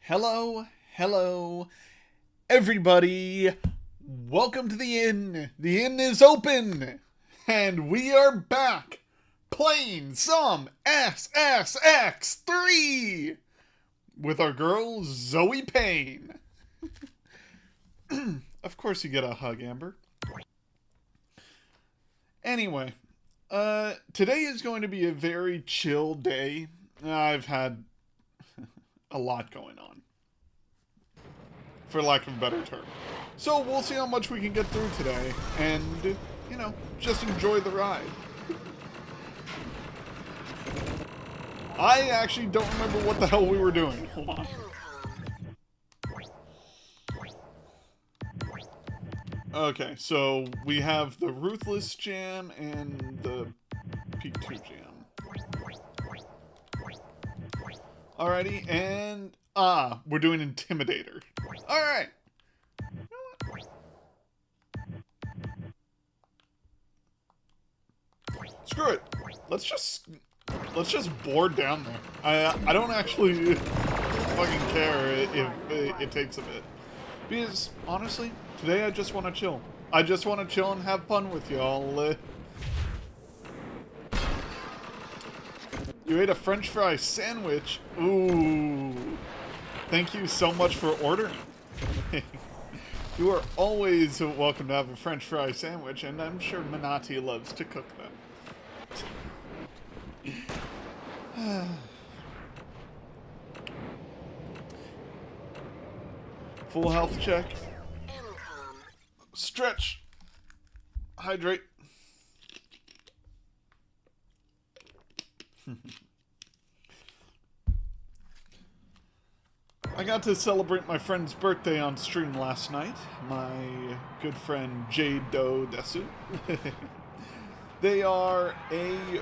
Hello, hello, everybody. Welcome to the inn. The inn is open, and we are back playing some SSX 3 with our girl Zoe Payne. Of course, you get a hug, Amber. Anyway, today is going to be a very chill day. I've had a lot going on, for lack of a better term. So we'll see how much we can get through today, and, you know, just enjoy the ride. I actually don't remember what the hell we were doing. Hold on. Okay, so we have the Ruthless Jam and the Peak 2 Jam. Alrighty, and we're doing Intimidator. Alright. Screw it. Let's just board down there. I don't actually fucking care if it takes a bit. Because, honestly, today I just want to chill. I just want to chill and have fun with y'all. You ate a French fry sandwich? Ooh. Thank you so much for ordering. You are always welcome to have a French fry sandwich, and I'm sure Manati loves to cook them. Full health check. Stretch. Hydrate. I got to celebrate my friend's birthday on stream last night. My good friend Jade Do Desu. They are a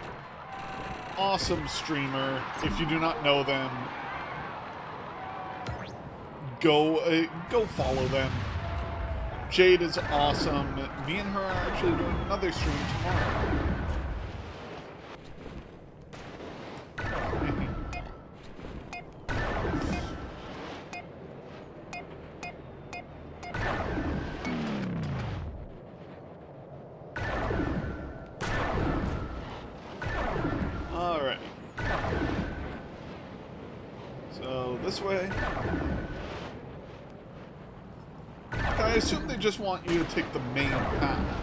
awesome streamer. If you do not know them, go follow them. Jade is awesome. Me and her are actually doing another stream tomorrow. Alright. So, this way. I assume they just want you to take the main path.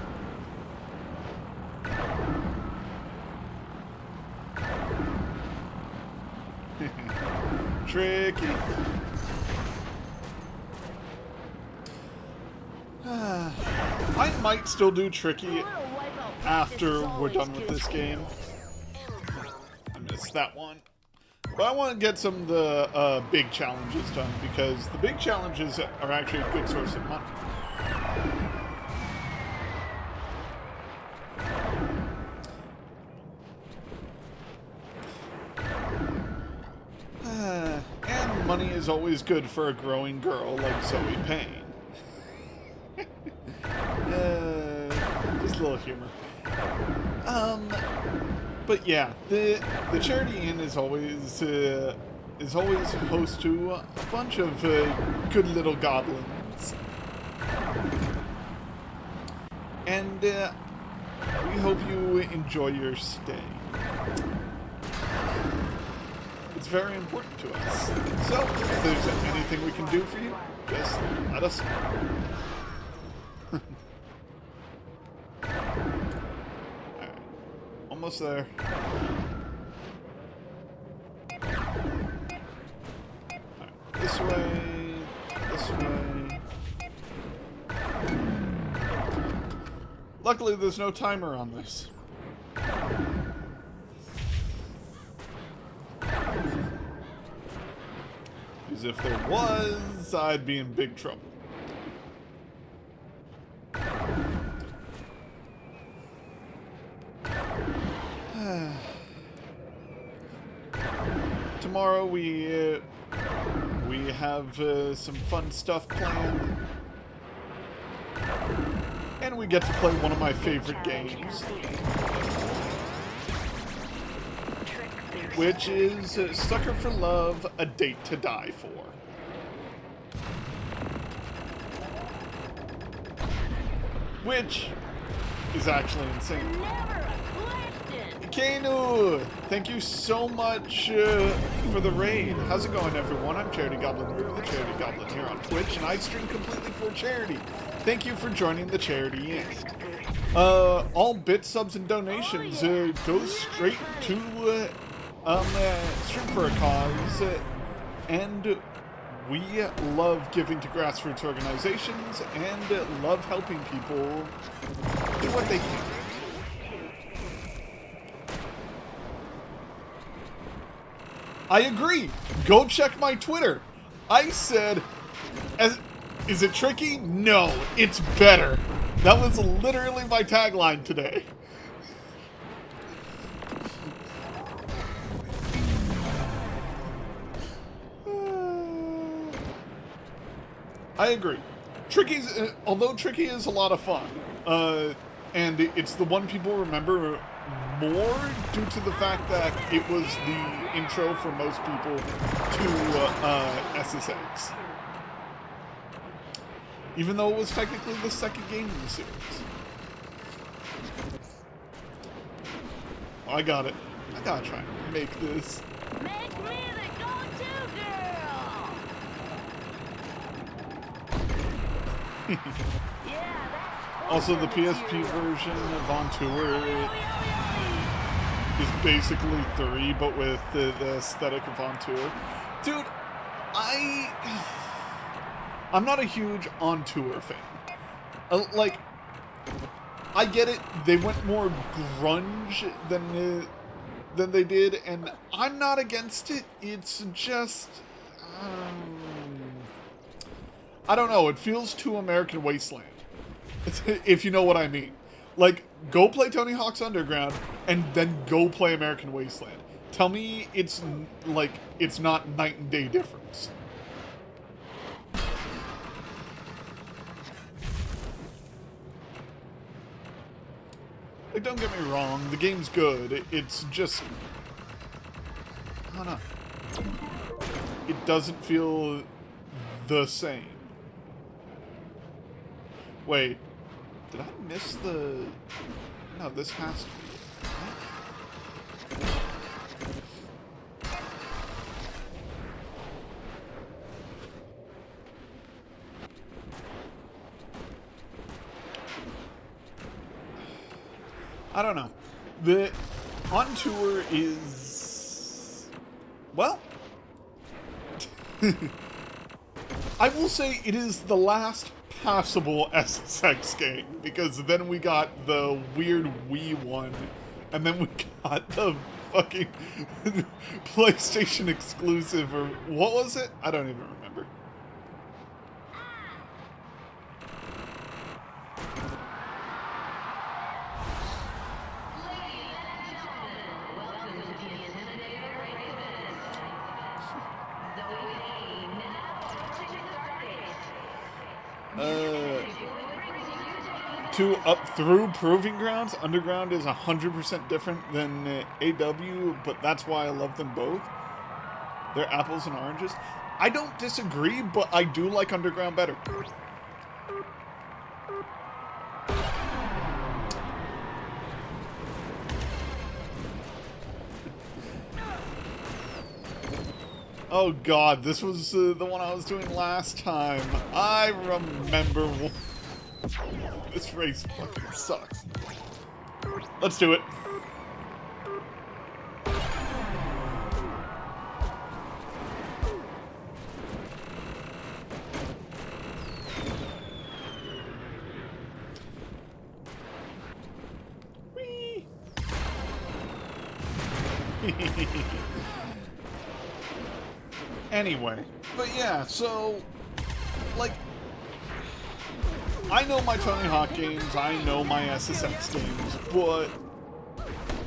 Tricky. I might still do tricky after we're done with this game. I missed that one. But I want to get some of the big challenges done, because the big challenges are actually a good source of money. And money is always good for a growing girl like Zoe Payne. Just a little humor. But yeah, the Charity Inn is always host to a bunch of good little goblins, and we hope you enjoy your stay. It's very important to us. So if there's anything we can do for you, just let us know. Almost there. Right, this way, this way. Luckily, there's no timer on this. Because if there was, I'd be in big trouble. Tomorrow we have some fun stuff planned, and we get to play one of my favorite games, which is Sucker for Love, A Date to Die For. which is actually insane. Kanu, thank you so much for the raid. How's it going, everyone? I'm Charity Goblin, the Charity Goblin here on Twitch, and I stream completely for charity. Thank you for joining the charity in. All bit subs and donations go straight to Stream for a Cause, and we love giving to grassroots organizations and love helping people do what they can. I agree. Go check my Twitter. I said, is it tricky? No, it's better. That was literally my tagline today. I agree. Although Tricky is a lot of fun, and it's the one people remember more due to the fact that it was the intro for most people to SSX. Even though it was technically the second game in the series. Oh, I got it. I gotta try and make this. Make me the go-to girl! Yeah, also, the PSP version of On Tour is basically 3, but with the aesthetic of On Tour. Dude, I'm not a huge On Tour fan. Like, I get it. They went more grunge than they did, and I'm not against it. It's just, I don't know. It feels too American Wasteland, if you know what I mean. Like, go play Tony Hawk's Underground, and then go play American Wasteland. Tell me it's not night and day difference. Like, don't get me wrong, the game's good. It's just, I don't know. It doesn't feel the same. Wait, did I miss the... No, this has to be it. I don't know. The On Tour is... Well... I will say it is the last passable SSX game, because then we got the weird Wii one, and then we got the fucking PlayStation exclusive, or what was it? I don't even remember. Up through Proving Grounds, Underground is 100% different than AW, but that's why I love them both. They're apples and oranges. I don't disagree, but I do like Underground better. Oh god, this was the one I was doing last time. I remember. This race fucking sucks. Let's do it. Whee! Anyway, but yeah, so, like, I know my Tony Hawk games, I know my SSX games, but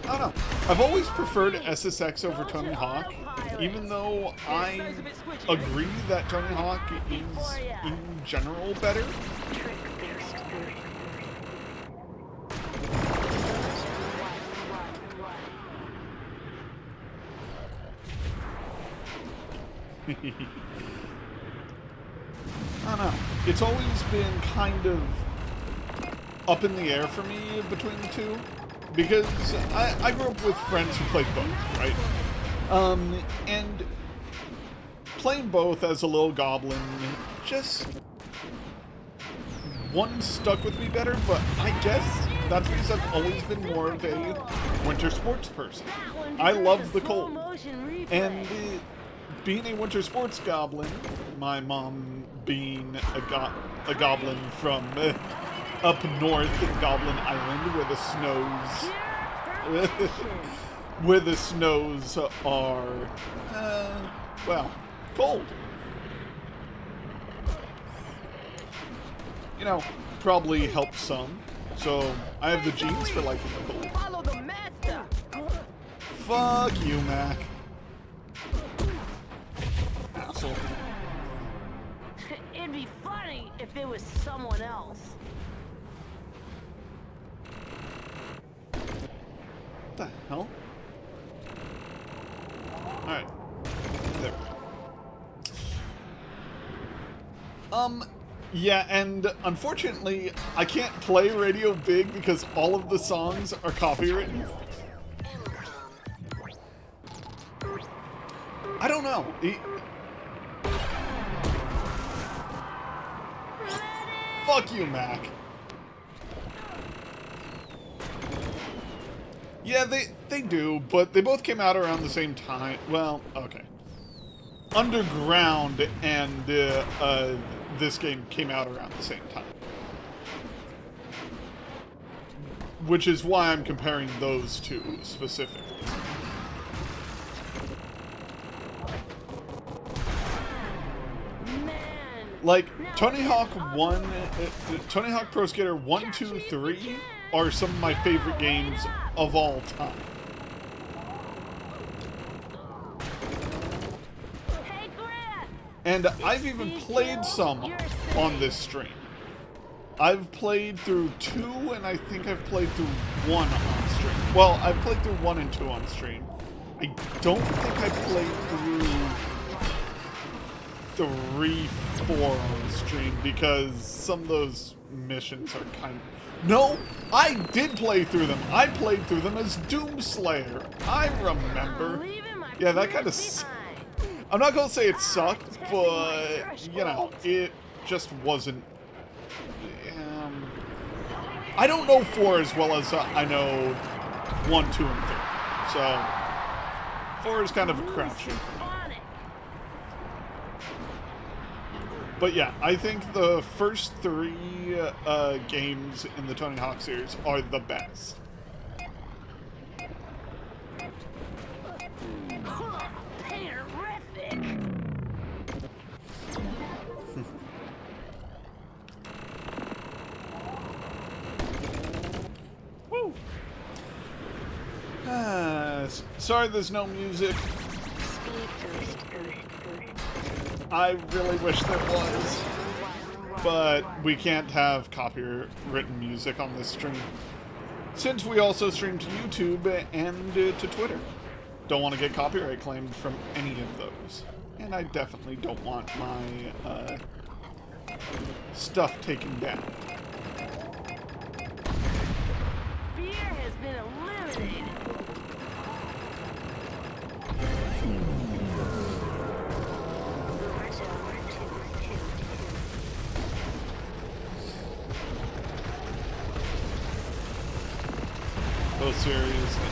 I don't know. I've always preferred SSX over Tony Hawk, even though I agree that Tony Hawk is, in general, better. I don't know. It's always been kind of up in the air for me between the two. Because I grew up with friends who played both, right? And playing both as a little goblin, just one stuck with me better, but I guess that's because I've always been more of a winter sports person. I love the cold. And being a winter sports goblin, my mom being a goblin from up north in Goblin Island, where the snows are, well, cold. You know, probably helps some. So I have the genes for liking the cold. Follow the master. Fuck you, Mac. Asshole. It'd be funny if it was someone else. What the hell? Alright. There we go. Yeah, and unfortunately, I can't play Radio Big because all of the songs are copywritten. I don't know. Fuck you, Mac. Yeah, they do, but they both came out around the same time. Well, okay. Underground and this game came out around the same time. Which is why I'm comparing those two specifically. Like, Tony Hawk 1, Tony Hawk Pro Skater 1, 2, 3 are some of my favorite games of all time. And I've even played some on this stream. I've played through 2, and I think I've played through 1 on stream. Well, I've played through 1 and 2 on stream. I don't think I played through 3, 4 on stream, because some of those missions are kind of... No! I did play through them! I played through them as Doomslayer! I remember! Yeah, that kind of... I'm not gonna say it sucked, but, you know, it just wasn't... I don't know 4 as well as I know 1, 2, and 3. So, 4 is kind of a crapshoot for me. But yeah, I think the first 3 games in the Tony Hawk series are the best. Woo! Sorry there's no music. I really wish there was. But we can't have copywritten music on this stream. Since we also stream to YouTube and to Twitter. Don't want to get copyright claimed from any of those. And I definitely don't want my stuff taken down. Fear has been eliminated. Oh, seriously.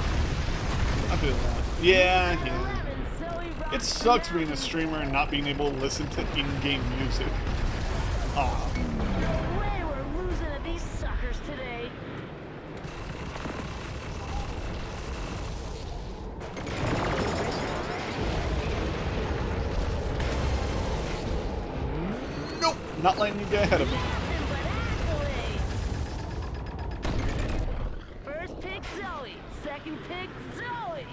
I feel that. Yeah. It sucks being a streamer and not being able to listen to in-game music. Aw. No way we're losing to these suckers today. Nope, not letting you get ahead of me. First pick Zoe, second pick Zoe.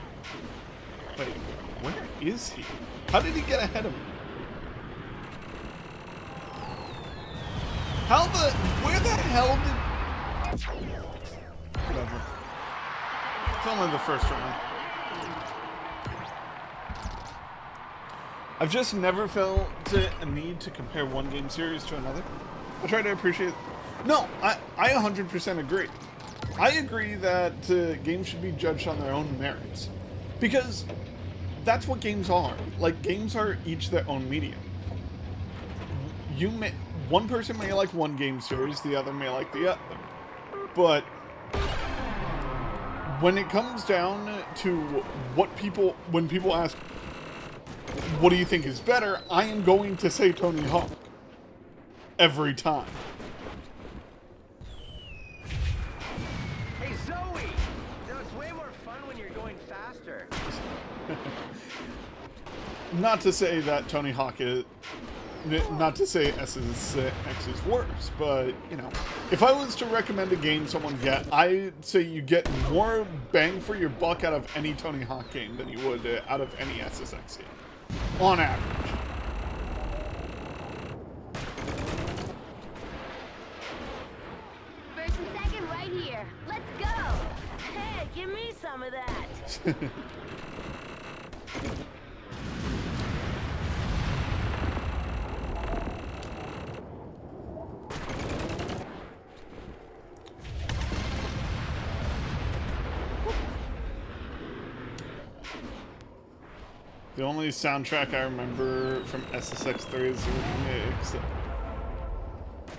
Wait, where is he? How did he get ahead of me? Where the hell did... Whatever. It's only the first round. I've just never felt a need to compare one game series to another. I try to appreciate No, I 100% agree. I agree that games should be judged on their own merits. Because that's what games are. Like, games are each their own medium. One person may like one game series, the other may like the other. But when it comes down to when people ask, what do you think is better, I am going to say Tony Hawk. Every time. Hey, Zoe! No, it's way more fun when you're going faster. Not to say that Tony Hawk is... Not to say SSX is worse, but, you know, if I was to recommend a game someone get, I'd say you get more bang for your buck out of any Tony Hawk game than you would out of any SSX game. On average. First and second right here. Let's go. Hey, give me some of that. The only soundtrack I remember from SSX3 is the remix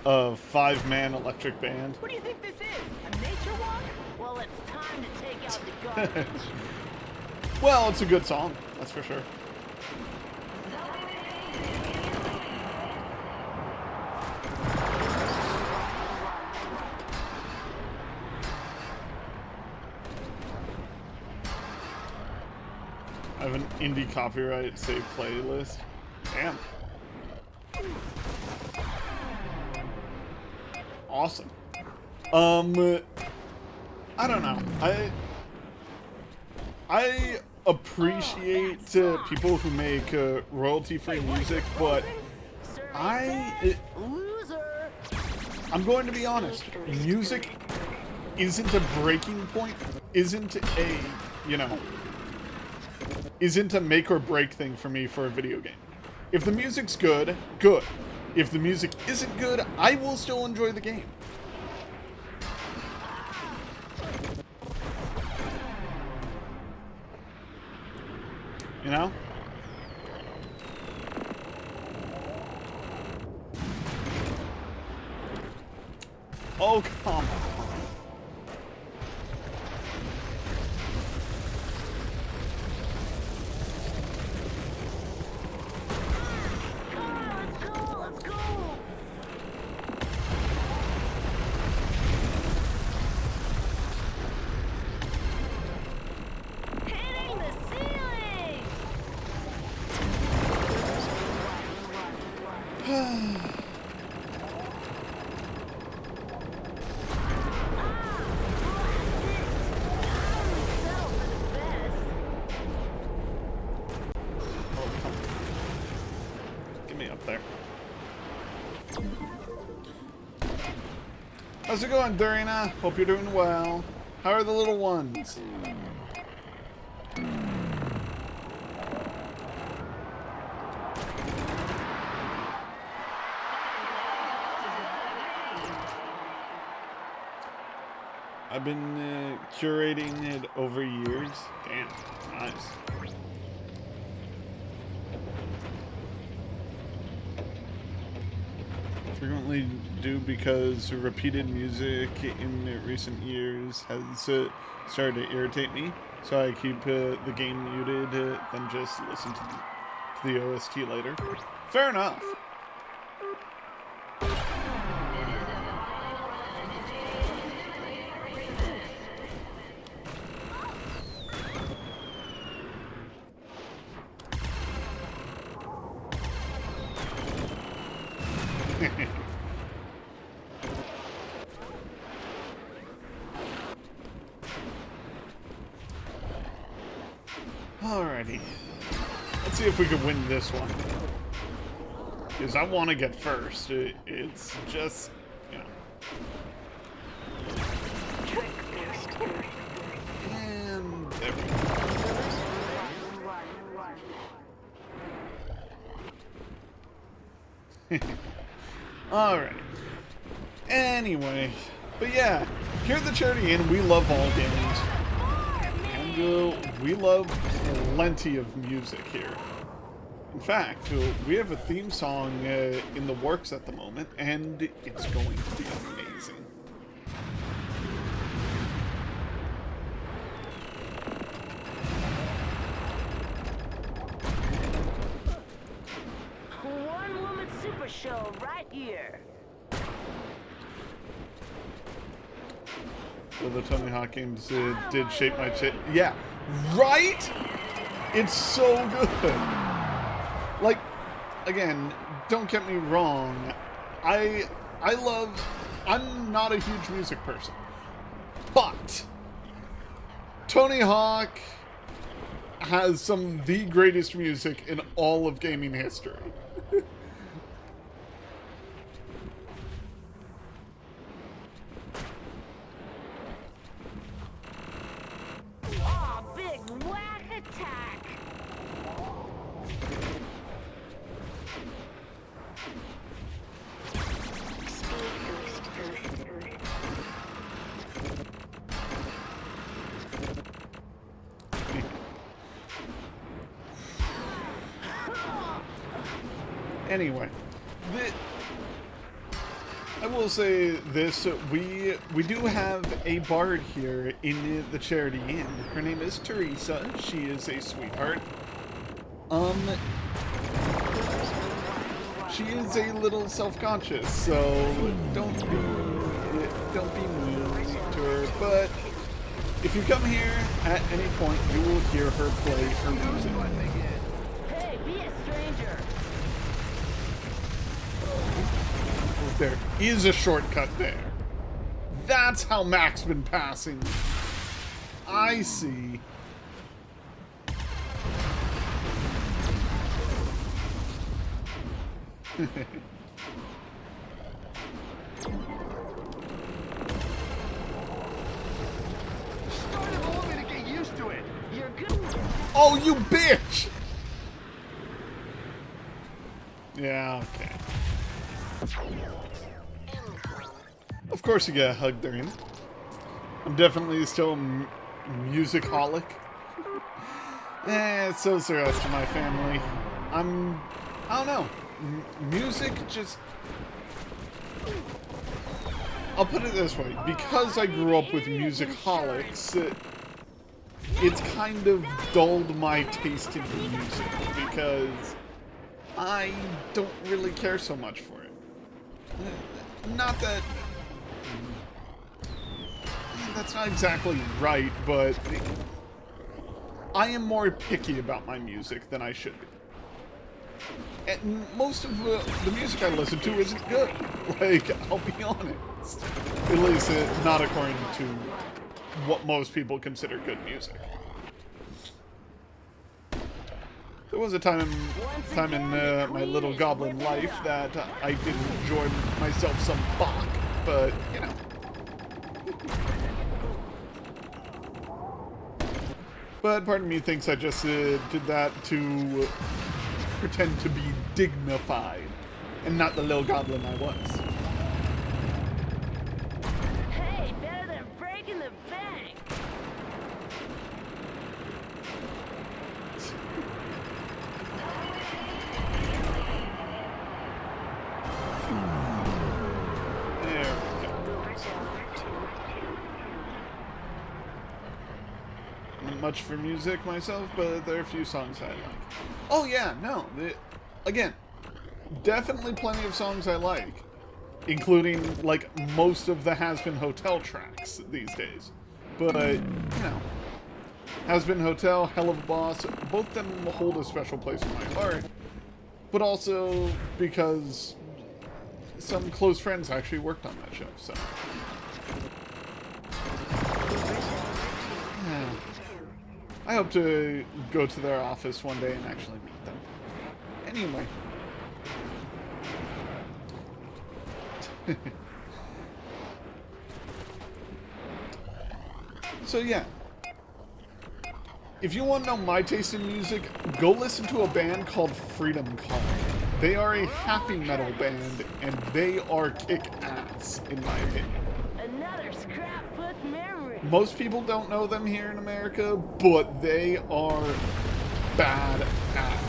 of Five Man Electric Band. What do you think this is? A nature walk? Well, it's time to take out the garbage. Well, it's a good song, that's for sure. I have an indie copyright save playlist. Damn. Awesome. I don't know. I appreciate people who make royalty-free music, but Loser. I'm going to be honest. Music isn't a breaking point. Isn't a, you know, isn't a make or break thing for me for a video game. If the music's good, good. If the music isn't good, I will still enjoy the game. You know? Oh, come on. Let's go. Hitting the ceiling. Get me up there. How's it going, Durina? Hope you're doing well. How are the little ones? I've been curating it over years. Damn, nice. Frequently do because repeated music in recent years has started to irritate me. So I keep the game muted, then just listen to the OST later. Fair enough. Alrighty. Let's see if we can win this one. Because I want to get first. It's just, you know. And there we go. Alright. Anyway, but yeah, here at the Charity Inn, we love all games. And we love plenty of music here. In fact, we have a theme song in the works at the moment, and it's going to be amazing. One woman super show right here. So the Tony Hawk games did shape my shit. Yeah, right? It's so good. Like, again, don't get me wrong. I'm not a huge music person. But Tony Hawk has some of the greatest music in all of gaming history. Oh, big whack attack. Anyway, I will say this: we do have a bard here in the Charity Inn. Her name is Teresa. She is a sweetheart. She is a little self-conscious, so don't be mean to her. But if you come here at any point, you will hear her play her music. Hey, be a stranger. There is a shortcut there. That's how Mac's been passing. I see. Started a little bit to get used to it. You're good. Oh, you bitch! Yeah, okay. Of course you get a hug during it. I'm definitely still music-holic. So's the rest of my family. I don't know. Music just... I'll put it this way. Because I grew up with music-holics, it's kind of dulled my taste in music. Because I don't really care so much for it. Not that... That's not exactly right, but... I am more picky about my music than I should be. And most of the music I listen to isn't good. Like, I'll be honest. At least not according to what most people consider good music. There was a time in my little goblin life that I did enjoy myself some Bach, but, you know. But part of me thinks I just did that to pretend to be dignified, and not the little goblin I was. Hey, better than breaking the bank. There we go. Not much for music myself, but there are a few songs I like. Oh yeah, no. Again, definitely plenty of songs I like. Including, like, most of the Has Been Hotel tracks these days. But, you know, Has Been Hotel, Hell of a Boss, both of them hold a special place in my heart. But also because some close friends actually worked on that show, so... Yeah. I hope to go to their office one day and actually meet them. Anyway. So yeah. If you want to know my taste in music, go listen to a band called Freedom Call. They are a happy metal band, and they are kick-ass, in my opinion. Another scrapbook memory. Most people don't know them here in America, but they are badass.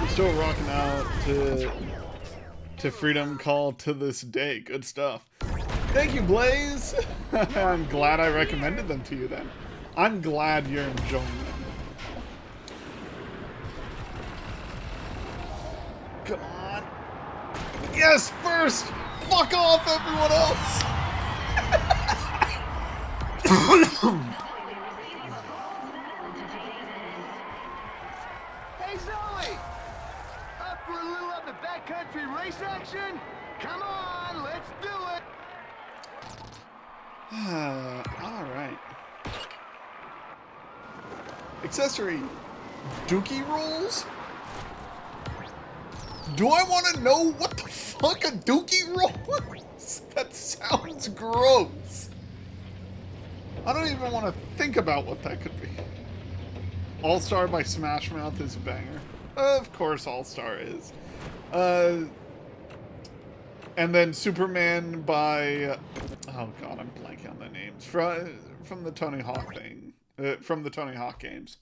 Still rocking out to Freedom Call to this day. Good stuff. Thank you, Blaze. I'm glad I recommended them to you then. I'm glad you're enjoying them. Come on. Yes, first! Fuck off, everyone else! Hey, Zoe! Up for a little of the backcountry race action? Come on, let's do it! Alright. Accessory. Dookie rolls? Do I want to know what the fuck a dookie roll is? That sounds gross. I don't even want to think about what that could be. All-Star by Smash Mouth is a banger. Of course All-Star is. And then Superman by... oh god, I'm blanking on the names. From the Tony Hawk thing. From the Tony Hawk games.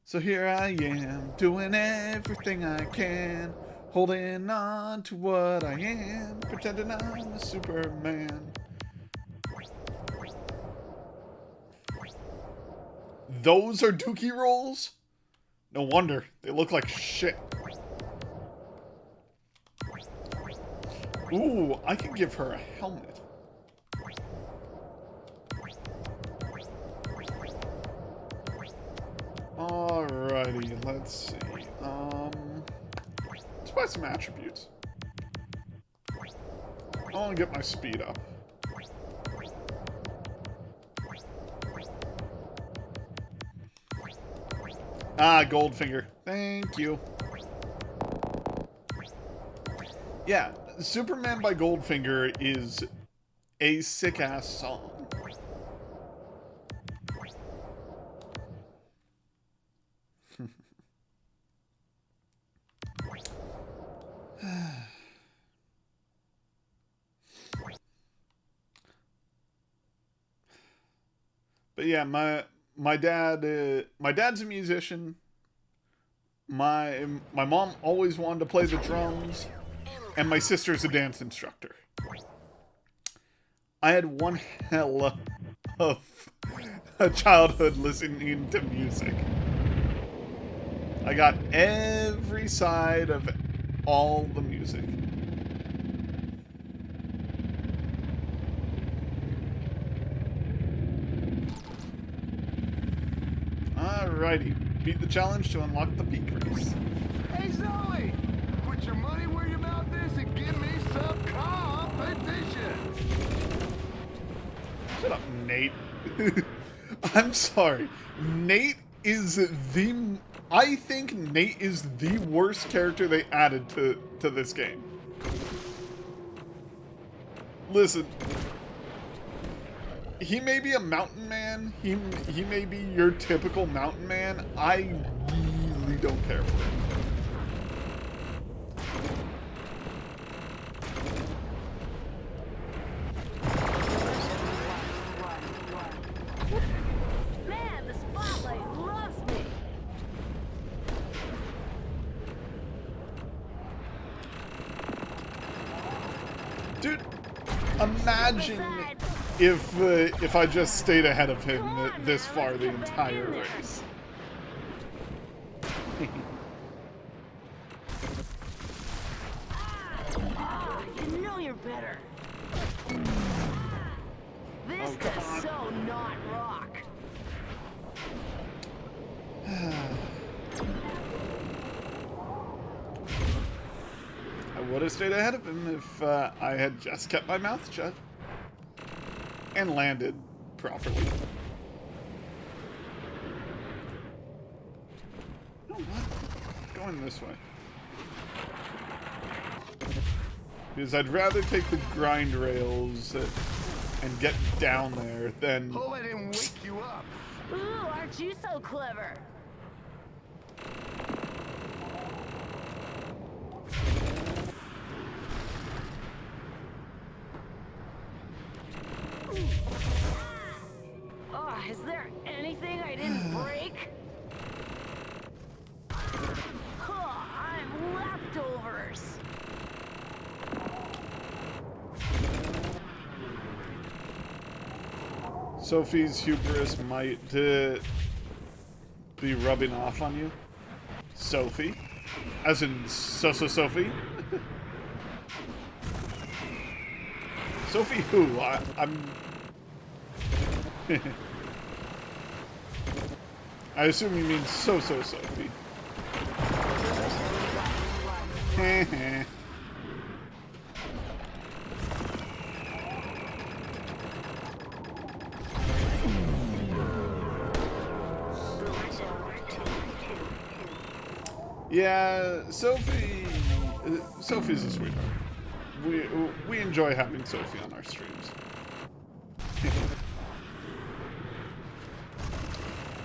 So here I am, doing everything I can. Holding on to what I am. Pretending I'm a Superman. Those are dookie rolls? No wonder. They look like shit. Ooh, I can give her a helmet. Alrighty, let's see. Let's buy some attributes. I want to get my speed up. Ah, Goldfinger. Thank you. Yeah, Superman by Goldfinger is a sick-ass song. But yeah, my dad's a musician. My mom always wanted to play the drums, and my sister's a dance instructor. I had one hell of a childhood listening to music. I got every side of all the music. Alrighty. Beat the challenge to unlock the peak race. Hey, Zoe! Put your money where your mouth is and give me some competition! Shut up, Nate. I'm sorry. Nate is the... I think Nate is the worst character they added to this game. Listen. He may be a mountain man. He may be your typical mountain man. I really don't care for him. Man, the spotlight loves me. Dude, imagine if I just stayed ahead of him this far the entire race. You know you're better. This Oh, come does on. so not rock. would have stayed ahead of him if I had just kept my mouth shut and landed properly. Oh, what? Going this way. Because I'd rather take the grind rails and get down there than... Pull it and wake you up. Ooh, aren't you so clever? Oh, is there anything I didn't break? Oh, I'm leftovers. Sophie's hubris might be rubbing off on you. Sophie? As in Sophie? Sophie who? I'm... I assume you mean Sophie. Yeah, Sophie's a sweetheart. We enjoy having Sophie on our streams.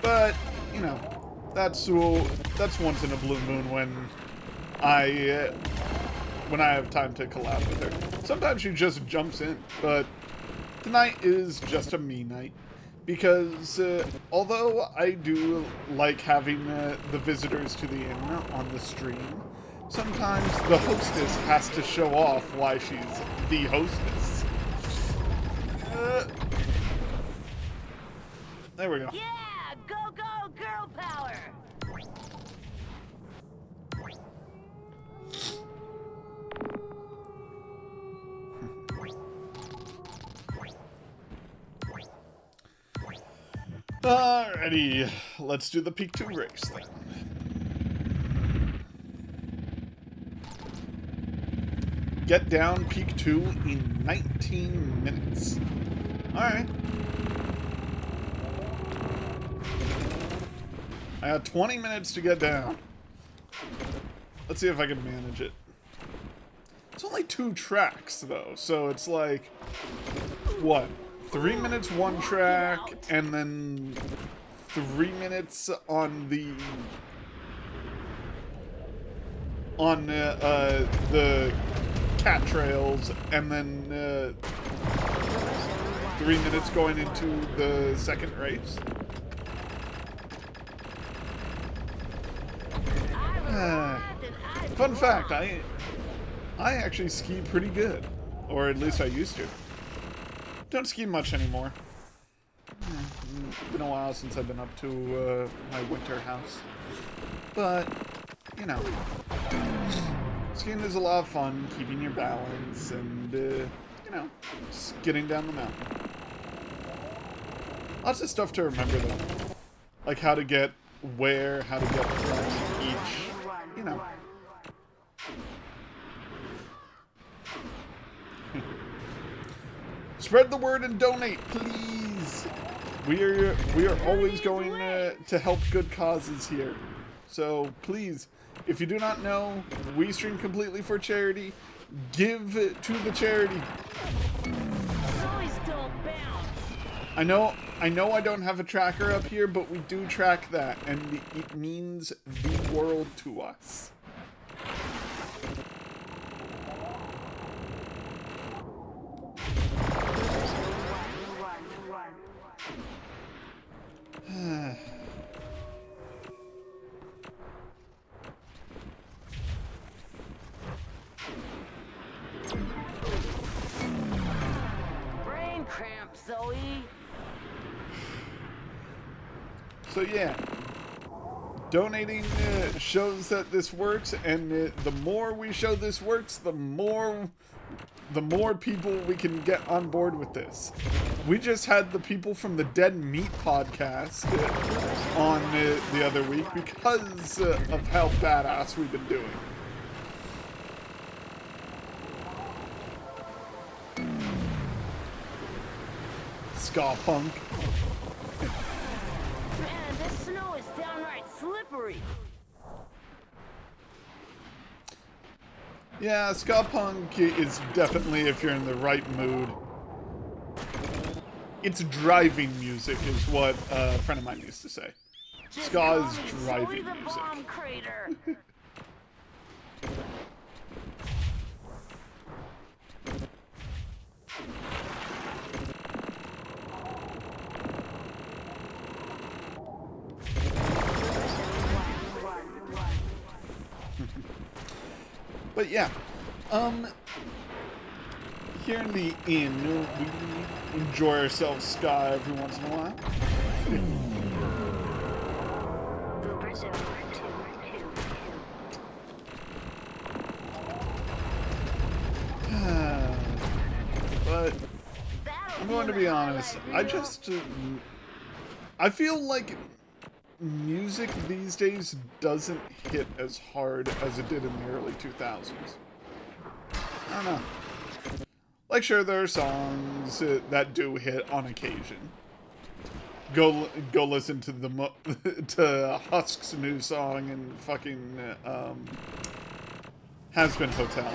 But, you know, that's once in a blue moon when I have time to collab with her. Sometimes she just jumps in, but tonight is just a me night. Because although I do like having the visitors to the inn on the stream, sometimes the hostess has to show off why she's the hostess. There we go. Yeah, go, go, girl power. Alrighty, let's do the Peak 2 race then. Get down Peak 2 in 19 minutes. Alright. I got 20 minutes to get down. Let's see if I can manage it. It's only 2 tracks though, so it's like, what? 3 minutes one track, and then 3 minutes on the cat trails, and then 3 minutes going into the second race. Fun fact, I actually ski pretty good, or at least I used to. Don't ski much anymore. It's been a while since I've been up to my winter house. But, you know, skiing is a lot of fun, keeping your balance, and, you know, just getting down the mountain. Lots of stuff to remember, though. Like how to get where, how to get from each, you know. Spread the word and donate, please. We are always going to help good causes here. So please, if you do not know, we stream completely for charity. Give to the charity. Always don't bounce. I know I don't have a tracker up here, but we do track that, and it means the world to us. Brain cramp, Zoe. So yeah, donating shows that this works, and the more we show this works, the more people we can get on board with this. We just had the people from the Dead Meat podcast on the other week because of how badass we've been doing. ska punk. Man, this snow is downright slippery. Yeah, ska punk is definitely, if you're in the right mood. It's driving music, is what a friend of mine used to say. Just Ska call is me driving Zoe the music. Bomb Crater. But yeah, here in the inn, we enjoy ourselves ska every once in a while. But I'm going to be honest, I feel like music these days doesn't hit as hard as it did in the early 2000s. I don't know. Like, sure, there are songs that do hit on occasion. Go listen to to Husk's new song and fucking Has Been Hotel.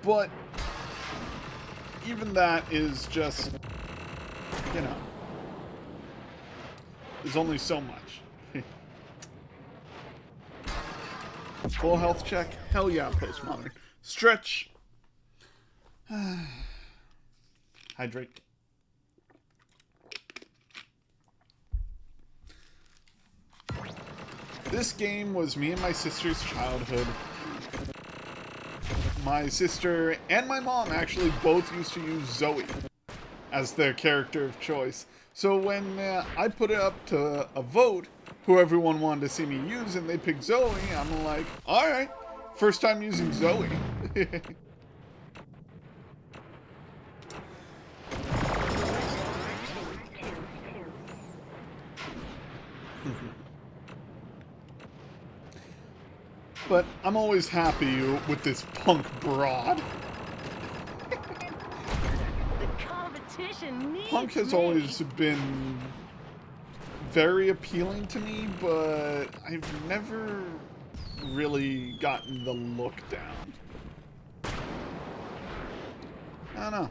But even that is just, you know, there's only so much. Full health check? Hell yeah, postmodern. Stretch. Hydrate. This game was me and my sister's childhood. My sister and my mom actually both used to use Zoe as their character of choice. So when I put it up to a vote, who everyone wanted to see me use, and they picked Zoe, I'm like, alright, first time using Zoe. But I'm always happy with this punk broad. The competition needs Punk has me. always been very appealing to me, but I've never really gotten the look down. I don't know.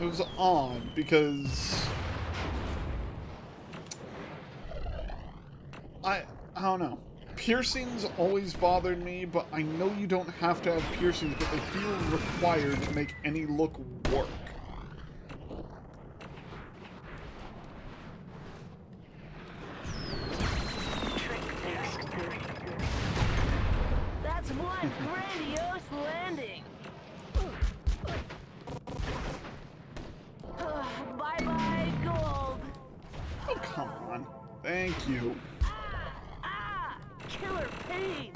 It was odd because I don't know. Piercings always bothered me, but I know you don't have to have piercings, but they feel required to make any look work. That's one grandiose landing. Bye-bye, gold. Oh, come on. Thank you. Killer pain.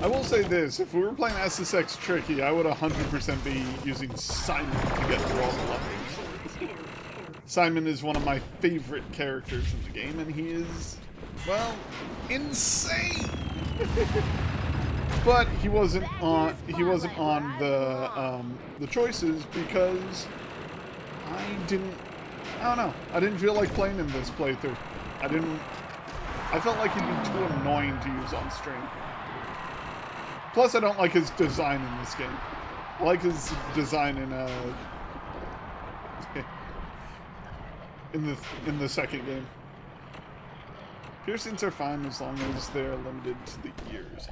I will say this, if we were playing SSX Tricky, I would 100% be using Simon to get through all the levels. Simon is one of my favorite characters in the game, and he is, well, insane! But he wasn't on the choices because I don't know. I didn't feel like playing in this playthrough. I felt like he'd be too annoying to use on stream. Plus, I don't like his design in this game. I like his design in the second game. Piercings are fine as long as they're limited to the ears.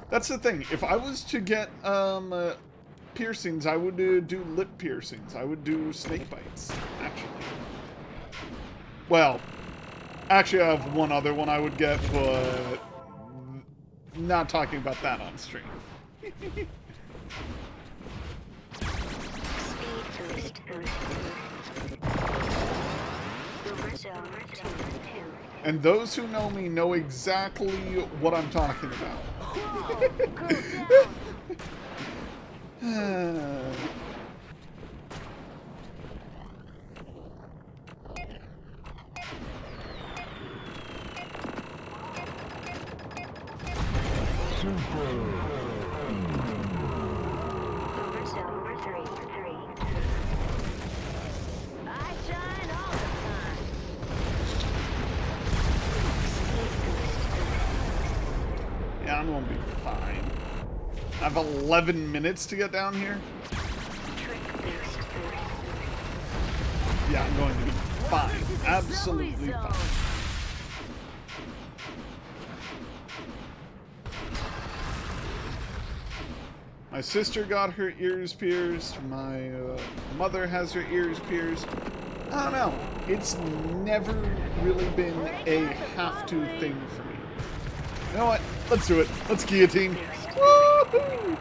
That's the thing. If I was to get piercings, I would do lip piercings. I would do snake bites, actually. Well, actually I have one other one I would get, but not talking about that on stream. And those who know me know exactly what I'm talking about. I shine all the time. Yeah, I'm gonna be fine. I have 11 minutes to get down here. Yeah, I'm going to be fine. Absolutely fine. My sister got her ears pierced. My mother has her ears pierced. I don't know. It's never really been a have-to thing for me. You know what? Let's do it. Let's guillotine. Woohoo!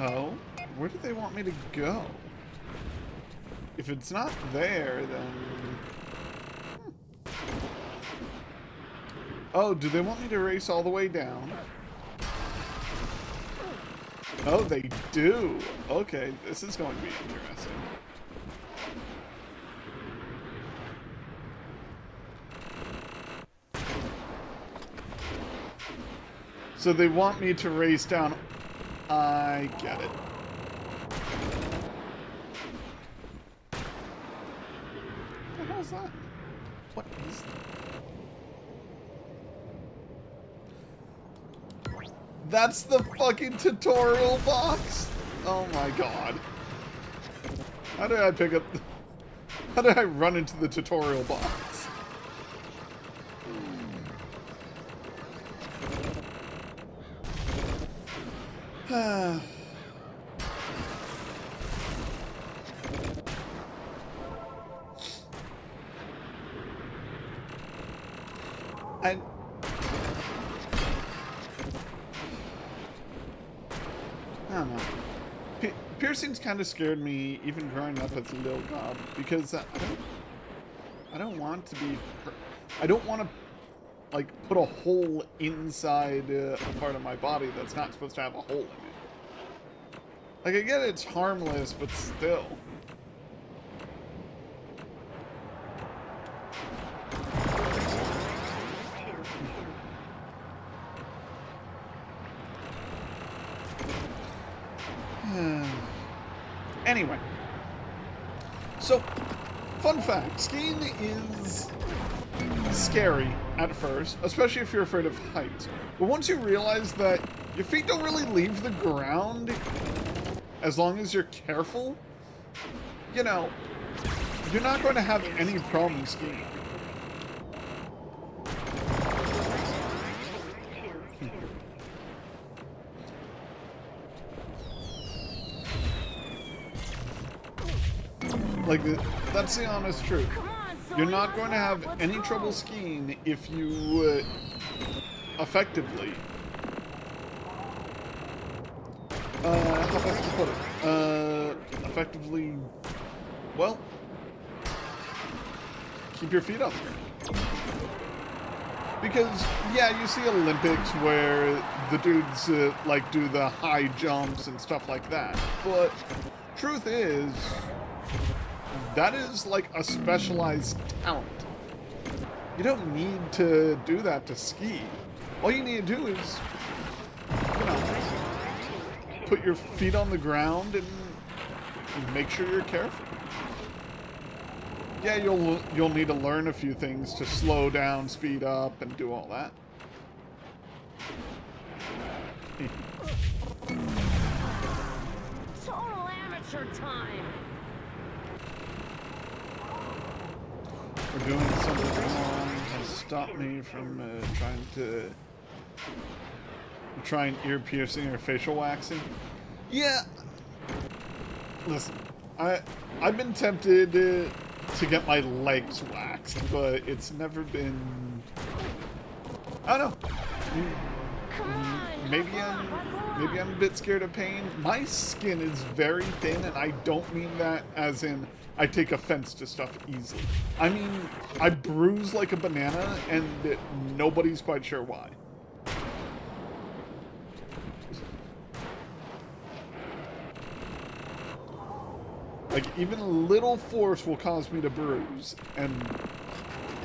Oh, where do they want me to go? If it's not there, then... Oh, do they want me to race all the way down? Oh, they do. Okay, this is going to be interesting. So they want me to race down. I get it. What the hell is that? What is that? That's the fucking tutorial box? Oh my god. How did I pick up... How did I run into the tutorial box? I don't know. Piercings kind of scared me even growing up as a little gob because I don't want to be hurt. I don't want to like put a hole inside a part of my body that's not supposed to have a hole in it. Like I get it's harmless, but still. Anyway, so fun fact, skiing is scary at first, especially if you're afraid of heights. But once you realize that your feet don't really leave the ground as long as you're careful, you know, you're not going to have any problem skiing. Like, that's the honest truth. You're not going to have any trouble skiing if you effectively... how best to put it? Effectively... Well... keep your feet up. Because, yeah, you see Olympics where the dudes, like, do the high jumps and stuff like that. But, truth is... that is like a specialized talent. You don't need to do that to ski. All you need to do is, you know, put your feet on the ground and make sure you're careful. Yeah, you'll need to learn a few things to slow down, speed up, and do all that. Total amateur time. For doing something wrong has stopped me from trying ear piercing or facial waxing. Yeah. Listen, I've been tempted to get my legs waxed, but it's never been. I don't know. Maybe I'm a bit scared of pain. My skin is very thin, and I don't mean that as in I take offense to stuff easily. I mean, I bruise like a banana, and nobody's quite sure why. Like, even a little force will cause me to bruise, and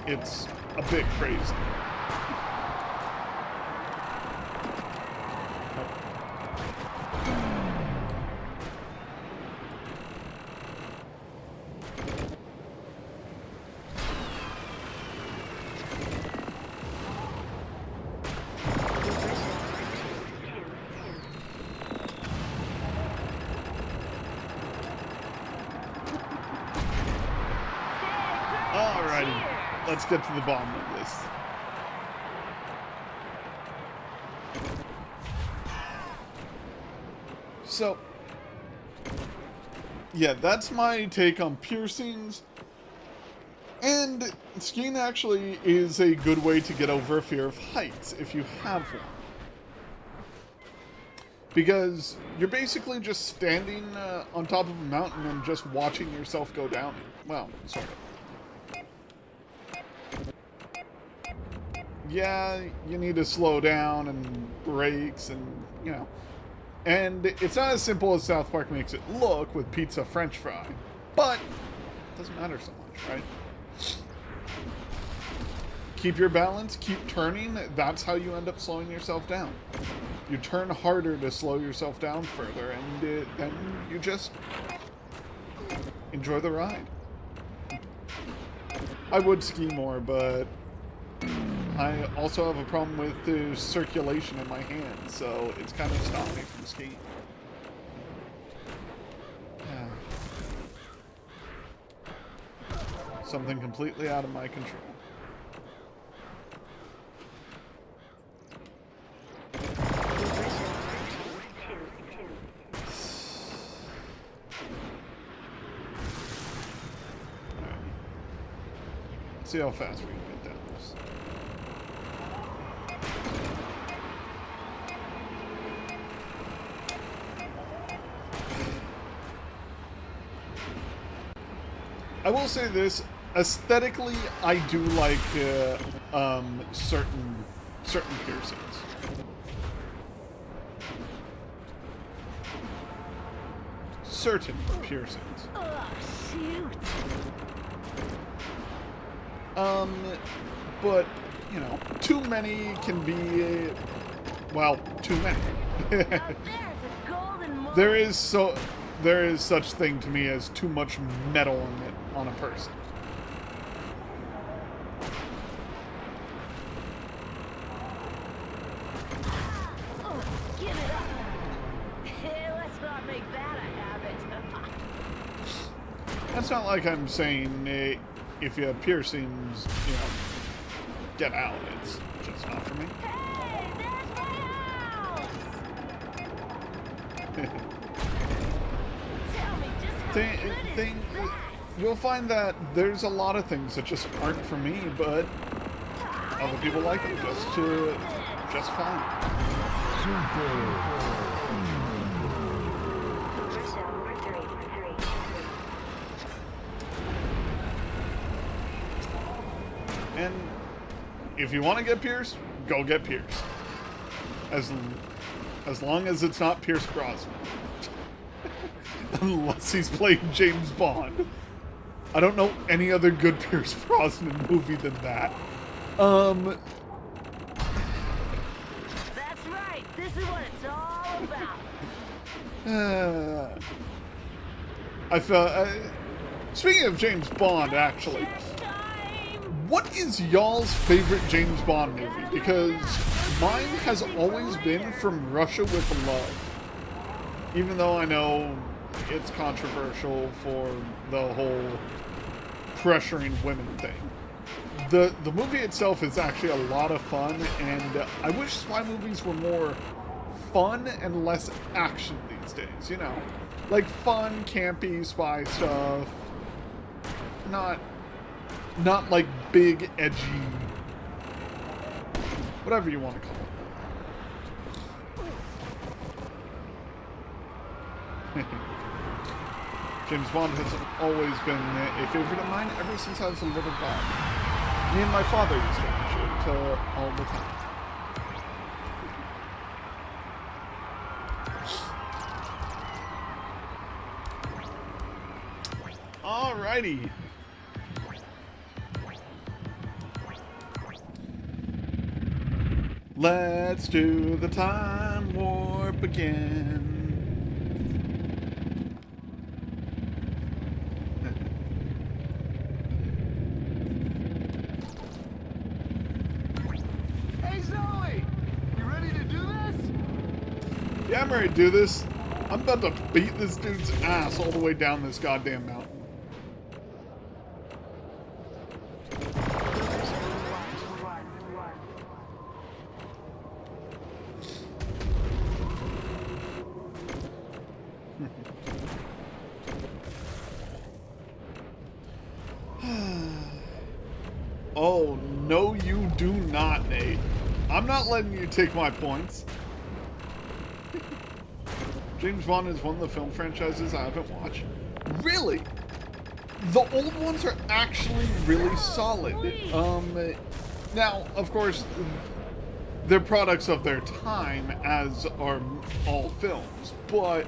it's a bit crazy. Alrighty, let's get to the bottom of this. So, yeah, that's my take on piercings. And skiing actually is a good way to get over a fear of heights if you have one. Because you're basically just standing on top of a mountain and just watching yourself go down. Well, sort of. Yeah, you need to slow down and brakes and, you know. And it's not as simple as South Park makes it look with pizza french fry. But it doesn't matter so much, right? Keep your balance, keep turning. That's how you end up slowing yourself down. You turn harder to slow yourself down further, and then you just enjoy the ride. I would ski more, but I also have a problem with the circulation in my hands, so it's kind of stopped me from skiing. Something completely out of my control. Let's see how fast we can get down this. I will say this, aesthetically, I do like certain piercings. Certain piercings. Oh, shoot. But, you know, too many can be, well, too many. Out there's a golden moon. There is such thing to me as too much metal on a person. Oh, give it up. Hey, let's not make that a habit. That's not like I'm saying if you have piercings, you know, get out. It's just not for me. Hey, there's my house. Tell me just how good is that? You'll find that there's a lot of things that just aren't for me, but other people like them just fine. And if you want to get pierced, go get pierced. As long as it's not Pierce Brosnan. Unless he's playing James Bond. I don't know any other good Pierce Brosnan movie than that. That's right. This is what it's all about. I felt. Speaking of James Bond, actually, what is y'all's favorite James Bond movie? Because mine has always been From Russia with Love. Even though I know it's controversial for the whole pressuring women thing. The movie itself is actually a lot of fun, and I wish spy movies were more fun and less action these days, you know? Like fun, campy spy stuff. Not like big, edgy, whatever you want to call it. James Bond has always been a favorite of mine ever since I was a little guy. Me and my father used to watch it all the time. Alrighty. Let's do the time warp again. Hey, Zoe! You ready to do this? Yeah, I'm ready to do this. I'm about to beat this dude's ass all the way down this goddamn mountain. Oh, no you do not, Nate. I'm not letting you take my points. James Bond is one of the film franchises I haven't watched. Really? The old ones are actually really solid. Now, of course, they're products of their time, as are all films, but,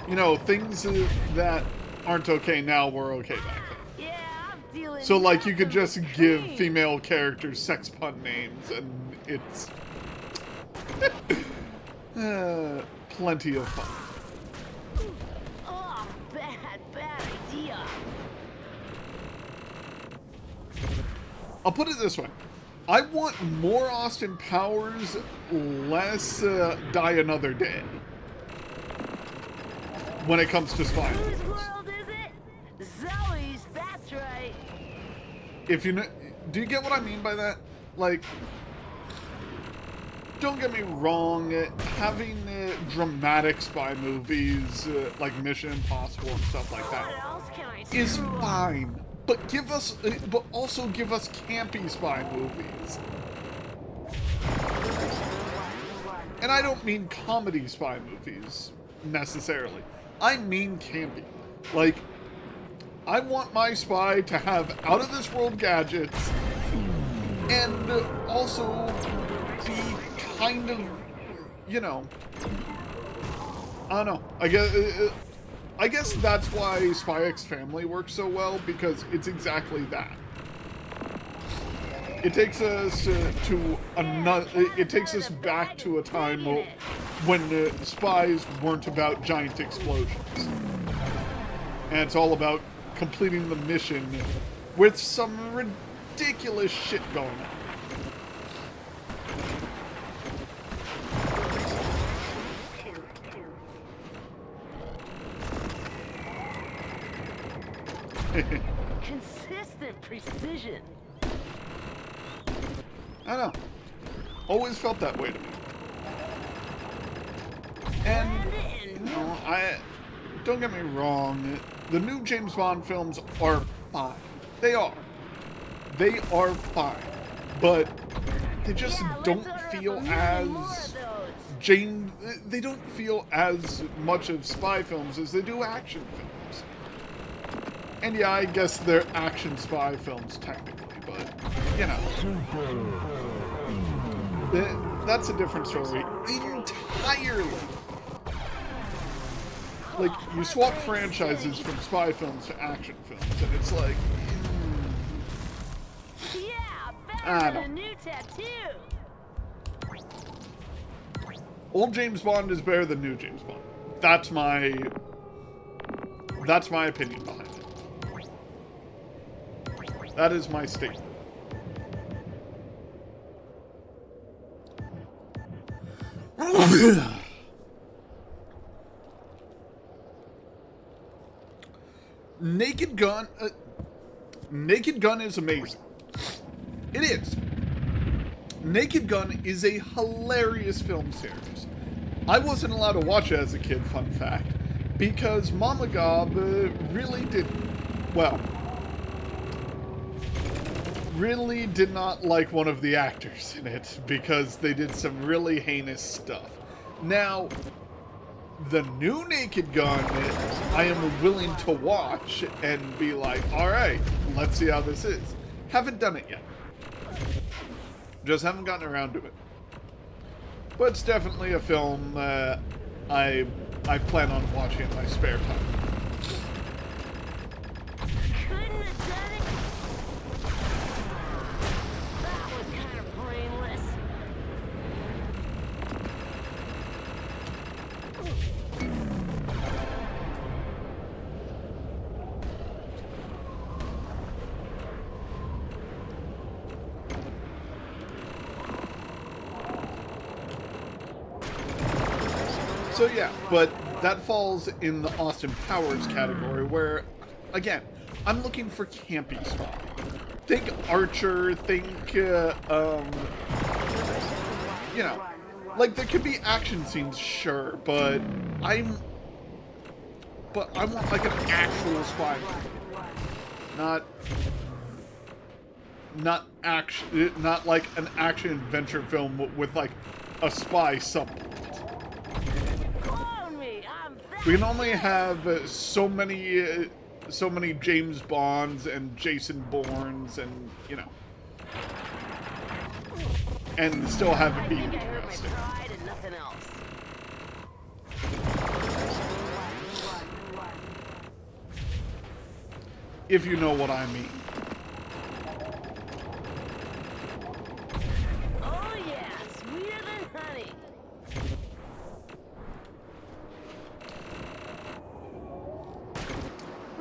you know, things that aren't okay now were okay back then. Yeah, I'm dealing. So, like, you could just nothing give clean. female characters sex pun names, and it's plenty of fun. Oh, bad idea. I'll put it this way. I want more Austin Powers, less Die Another Day. When it comes to spy Whose films. world is it? Zoe's, that's right. If you know, do you get what I mean by that? Like, don't get me wrong, having dramatic spy movies like Mission Impossible and stuff like What that else can I is screw up? fine. But but also give us campy spy movies. And I don't mean comedy spy movies necessarily. I mean campy. Like, I want my spy to have out of this world gadgets and also be kind of, you know, I don't know. I guess that's why Spy X Family works so well, because it's exactly that. It takes us to another. It takes us back to a time when spies weren't about giant explosions, and it's all about completing the mission with some ridiculous shit going on. Consistent precision. I know. Always felt that way to me. And, you know, don't get me wrong, the new James Bond films are fine. They are. They are fine. But they just don't feel as they don't feel as much of spy films as they do action films. And yeah, I guess they're action spy films technically, but, you know. That's a different story entirely. Like, you swap franchises from spy films to action films, and it's like, Yeah, I better know. than a new tattoo. old James Bond is better than new James Bond. That's my opinion behind it. That is my statement. Naked Gun is amazing. It is. Naked Gun is a hilarious film series. I wasn't allowed to watch it as a kid, fun fact, because Mama Gob really did not like one of the actors in it because they did some really heinous stuff. Now, the new Naked Gun, I am willing to watch and be like, alright, let's see how this is. Haven't done it yet. Just haven't gotten around to it. But it's definitely a film I plan on watching in my spare time. So yeah, but that falls in the Austin Powers category where, again, I'm looking for campy spy. Think Archer, think, you know, like there could be action scenes, sure, but I want like an actual spy movie. Not like an action adventure film with like a spy subplot. We can only have so many James Bonds and Jason Bournes and, you know, and still have it be interesting. If you know what I mean. Oh yeah, sweeter than honey.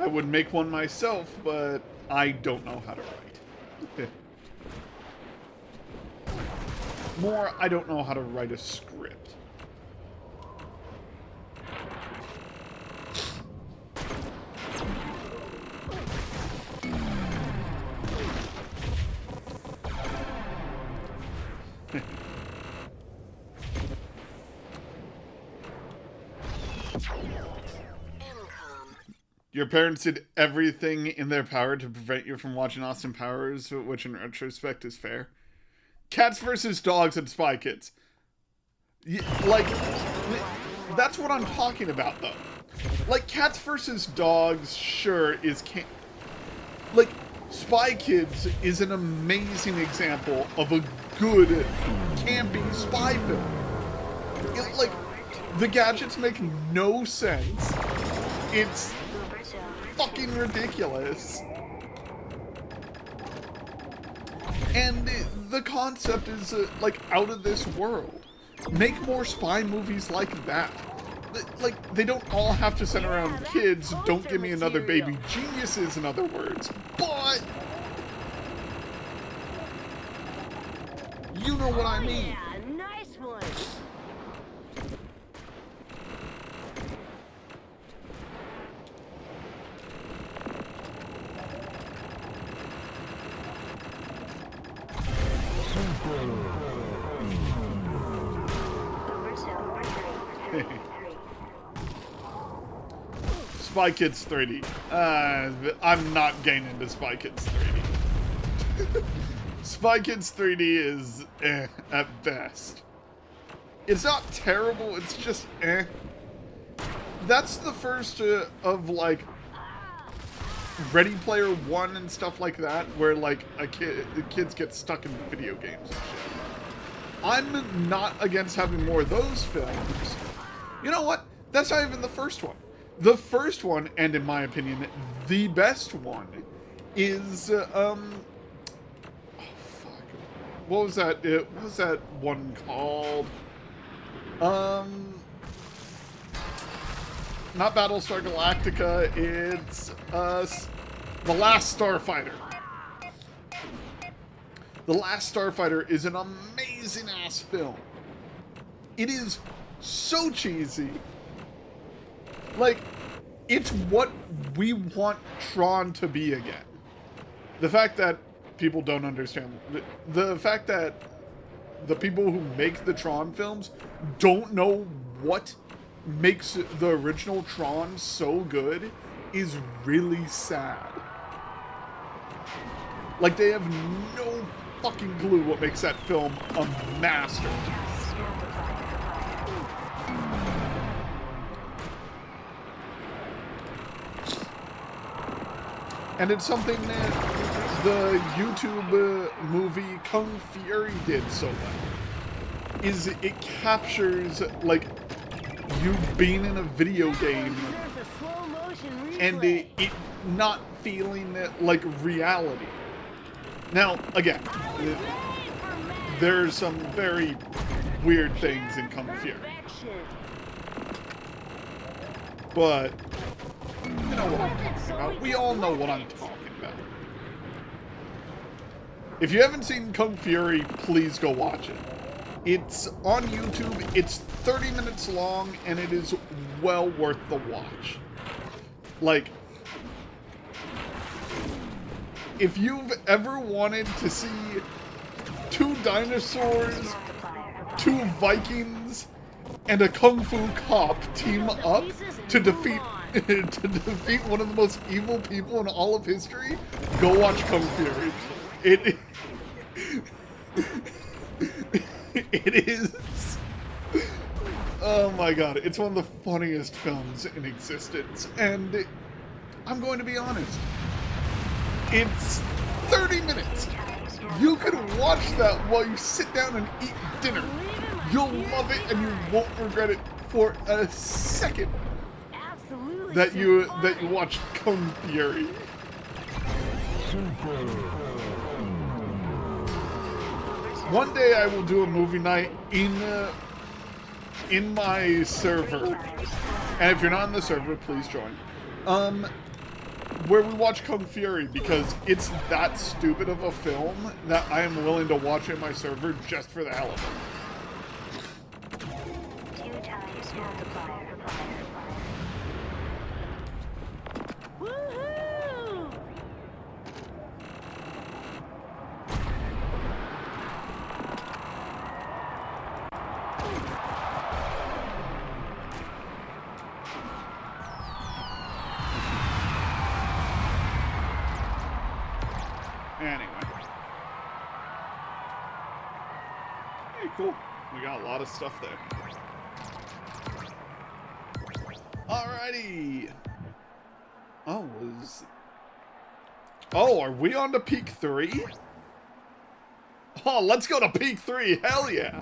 I would make one myself, but I don't know how to write. More, I don't know how to write a script. Your parents did everything in their power to prevent you from watching Austin Powers, which in retrospect is fair. Cats versus dogs and Spy Kids. Like, that's what I'm talking about, though. Like, Cats versus Dogs, sure, like, Spy Kids is an amazing example of a good, campy spy film. Like, the gadgets make no sense. It's fucking ridiculous. And the concept is, like, out of this world. Make more spy movies like that. Like, they don't all have to center around kids. Don't give me another Baby Geniuses, in other words. But you know what I mean. Yeah, nice one. Spy Kids 3D. I'm not getting into Spy Kids 3D. Spy Kids 3D is at best. It's not terrible, it's just That's the first of, like, Ready Player One and stuff like that, where, like, the kids get stuck in video games and shit. I'm not against having more of those films. You know what? That's not even the first one. The first one, and in my opinion, the best one, is, oh, fuck. What was that? What was that one called? Not Battlestar Galactica, it's, The Last Starfighter. The Last Starfighter is an amazing-ass film. It is so cheesy. Like, it's what we want Tron to be again. The fact that people don't understand, the fact that the people who make the Tron films don't know what makes the original Tron so good is really sad. Like, they have no fucking clue what makes that film a master. And it's something that the YouTube movie Kung Fury did so well. Is it captures, like, you being in a video game and it not feeling like reality. Now, again, there's some very weird things in Kung Fury. But you know what I'm talking about. We all know what I'm talking about. If you haven't seen Kung Fury, please go watch it. It's on YouTube. It's 30 minutes long, and it is well worth the watch. Like, if you've ever wanted to see two dinosaurs, two Vikings, and a kung fu cop team up to defeat one of the most evil people in all of history, go watch Kung Fury. It is. Oh my god, it's one of the funniest films in existence, and I'm going to be honest, it's 30 minutes. You can watch that while you sit down and eat dinner. You'll love it, and you won't regret it for a second that you watched Kung Fury. One day I will do a movie night in my server, and if you're not in the server, please join. Where we watch Kung Fury, because it's that stupid of a film that I am willing to watch in my server just for the hell of it. Woohoo! Anyway. Hey, cool. We got a lot of stuff there. Alrighty. Oh, are we on to peak 3? Oh, let's go to peak 3. Hell yeah.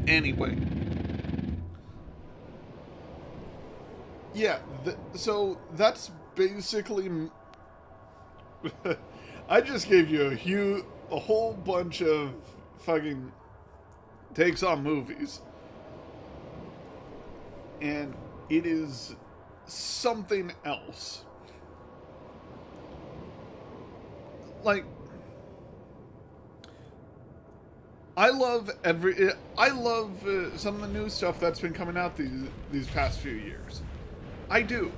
Anyway. Yeah, so that's basically... I just gave you a whole bunch of fucking takes on movies. And it is something else. Like, I love some of the new stuff that's been coming out these past few years. I do.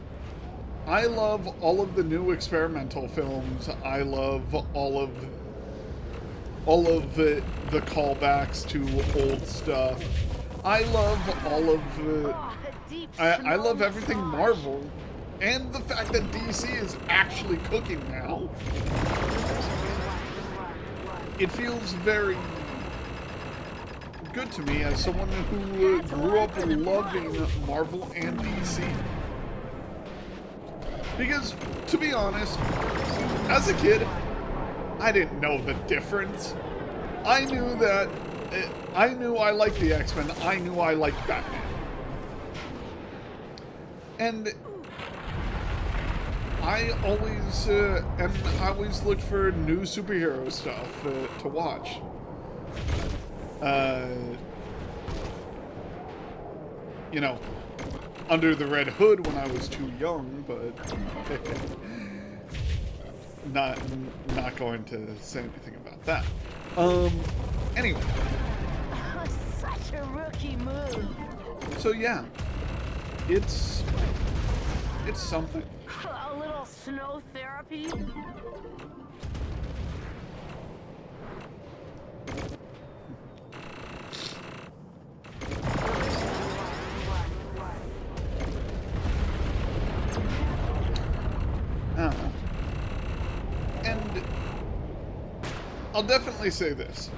I love all of the new experimental films. I love all of the callbacks to old stuff. I love all of I love everything Marvel, and the fact that DC is actually cooking now. It feels very good to me as someone who grew up loving Marvel and DC. Because, to be honest, as a kid, I didn't know the difference. I knew I liked the X-Men. I knew I liked Batman. And I always looked for new superhero stuff to watch. You know, Under the Red Hood when I was too young, but not going to say anything about that. Anyway. Such a rookie move. So yeah, it's something. A little snow therapy. And I'll definitely say this.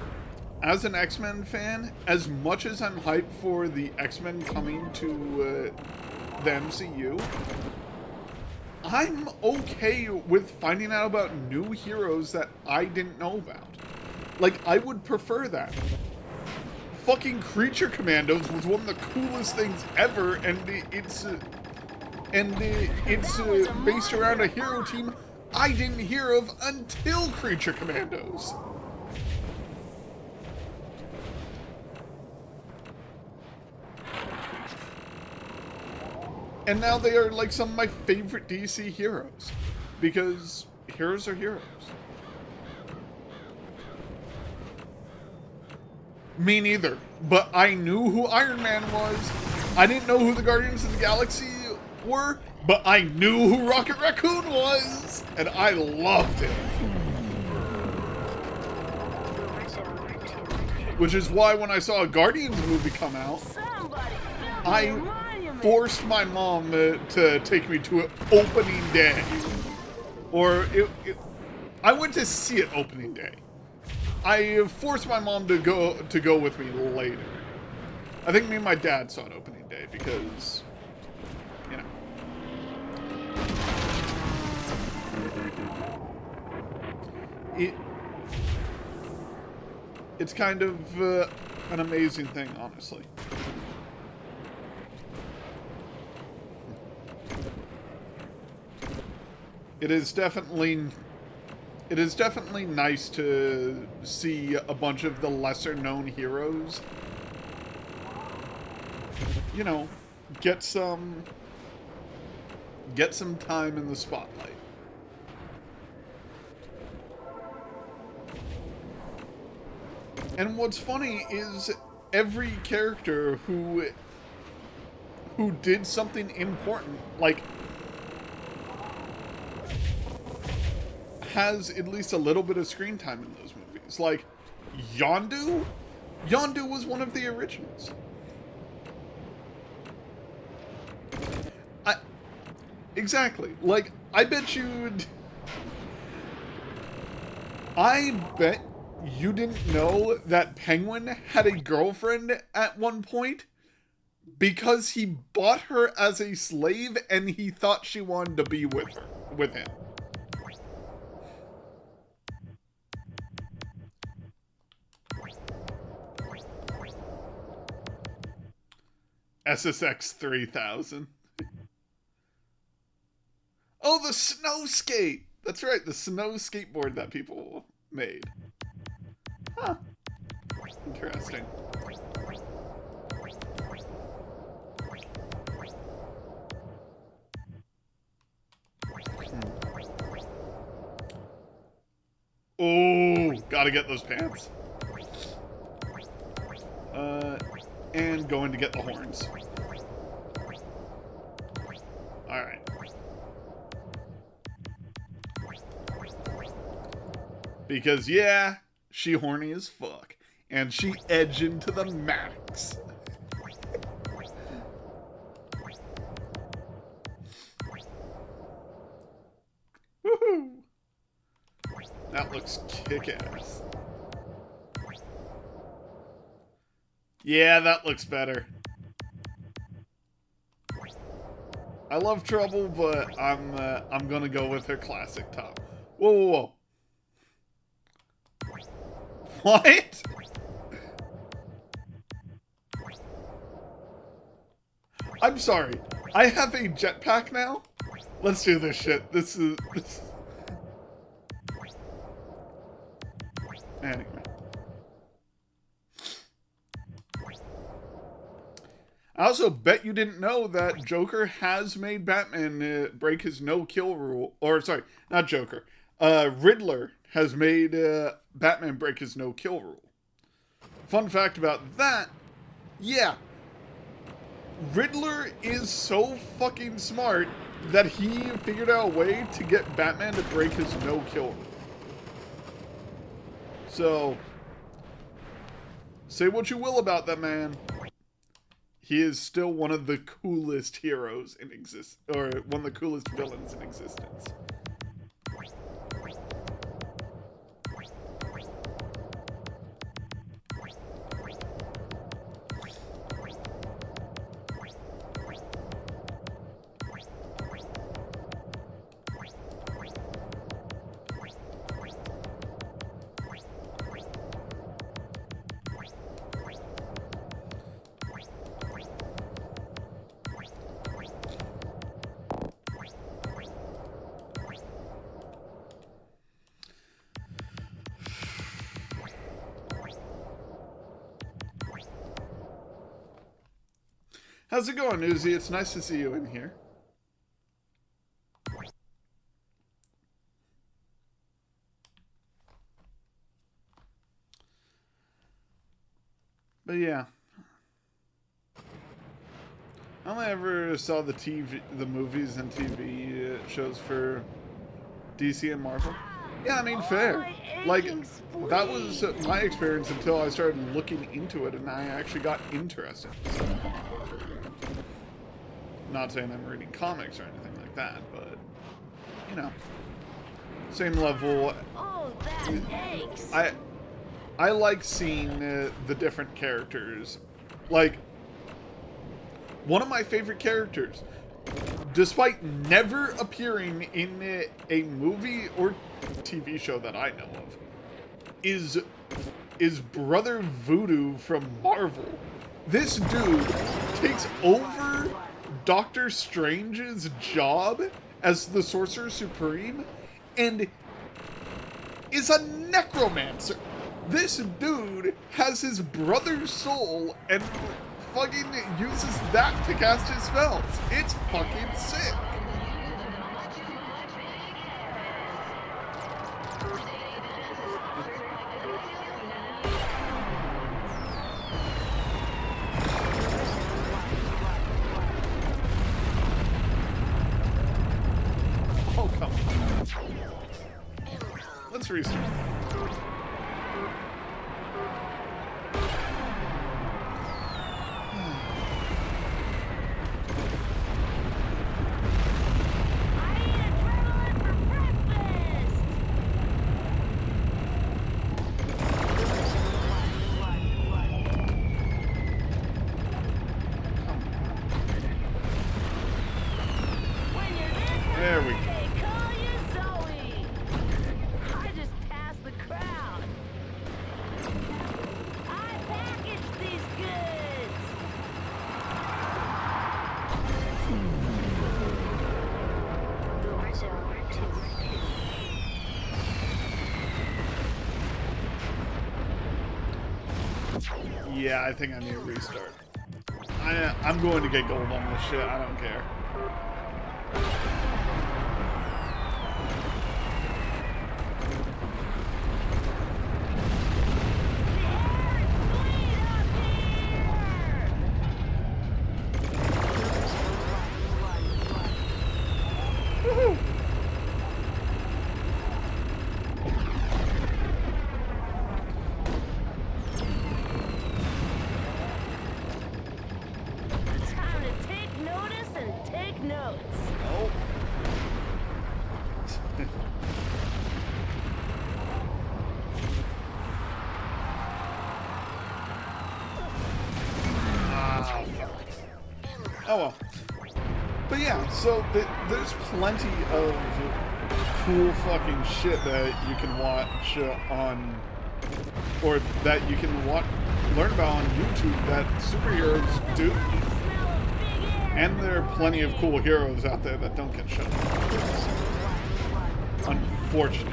As an X-Men fan, as much as I'm hyped for the X-Men coming to the MCU, I'm okay with finding out about new heroes that I didn't know about. Like, I would prefer that. Fucking Creature Commandos was one of the coolest things ever, and it's based around a hero team I didn't hear of until Creature Commandos. And now they are like some of my favorite DC heroes. Because heroes are heroes. Me neither. But I knew who Iron Man was. I didn't know who the Guardians of the Galaxy were, but I knew who Rocket Raccoon was, and I loved it. Which is why when I saw a Guardians movie come out, I forced my mom to take me to it opening day. Or I went to see it opening day. I forced my mom to go with me later. I think me and my dad saw it opening day because, you know. It's kind of an amazing thing, honestly. It is definitely nice to see a bunch of the lesser known heroes, you know, get some time in the spotlight. And what's funny is every character who did something important, like, has at least a little bit of screen time in those movies. Like, Yondu? Yondu was one of the originals. Exactly. Like, I bet you didn't know that Penguin had a girlfriend at one point because he bought her as a slave and he thought she wanted to be with him. SSX 3000. Oh, the snow skate! That's right, the snow skateboard that people made. Huh. Interesting. Oh, gotta get those pants. And going to get the horns. Alright. Because, yeah, she horny as fuck. And she edging to the max. Woohoo! That looks kick-ass. Yeah, that looks better. I love Trouble, but I'm gonna go with her classic top. Whoa, whoa, whoa. What? I'm sorry. I have a jetpack now? Let's do this shit. This is... Anyway. I also bet you didn't know that Joker has made Batman break his no-kill rule. Or, sorry, not Joker. Riddler has made Batman break his no-kill rule. Fun fact about that, yeah. Riddler is so fucking smart that he figured out a way to get Batman to break his no-kill rule. So, say what you will about that man. He is still one of the coolest heroes in existence, or one of the coolest villains in existence. How's it going, Uzi? It's nice to see you in here. But yeah. I only ever saw the movies and TV shows for DC and Marvel. Yeah, I mean, fair. Like, that was my experience until I started looking into it and I actually got interested. Not saying I'm reading comics or anything like that, but, you know, same level. Oh, that aches. I like seeing the different characters. Like, one of my favorite characters, despite never appearing in a movie or TV show that I know of, is Brother Voodoo from Marvel. This dude takes over Doctor Strange's job as the Sorcerer Supreme and is a necromancer. This dude has his brother's soul and fucking uses that to cast his spells. It's fucking sick. Oh, come on. Let's restart. There we go. They call you Zoe. I just passed the crowd. I packaged these goods. Doors over to Yeah, I think I need a restart. I'm going to get gold on this shit. I don't care. Woohoo! Time to take notice and take notes. Oh. Ah, fuck. Oh well. But yeah, so there's plenty of cool fucking shit that you can watch on, or that you can learn about on YouTube that superheroes do. And there are plenty of cool heroes out there that don't get shown. Unfortunately.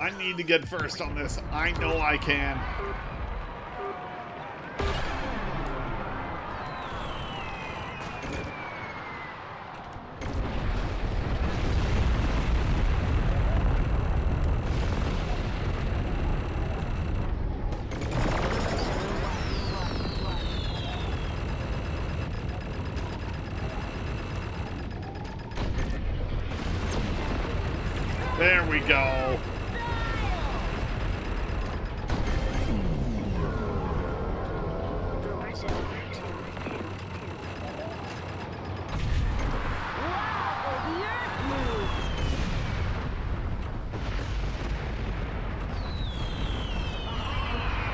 I need to get first on this. I know I can. There we go.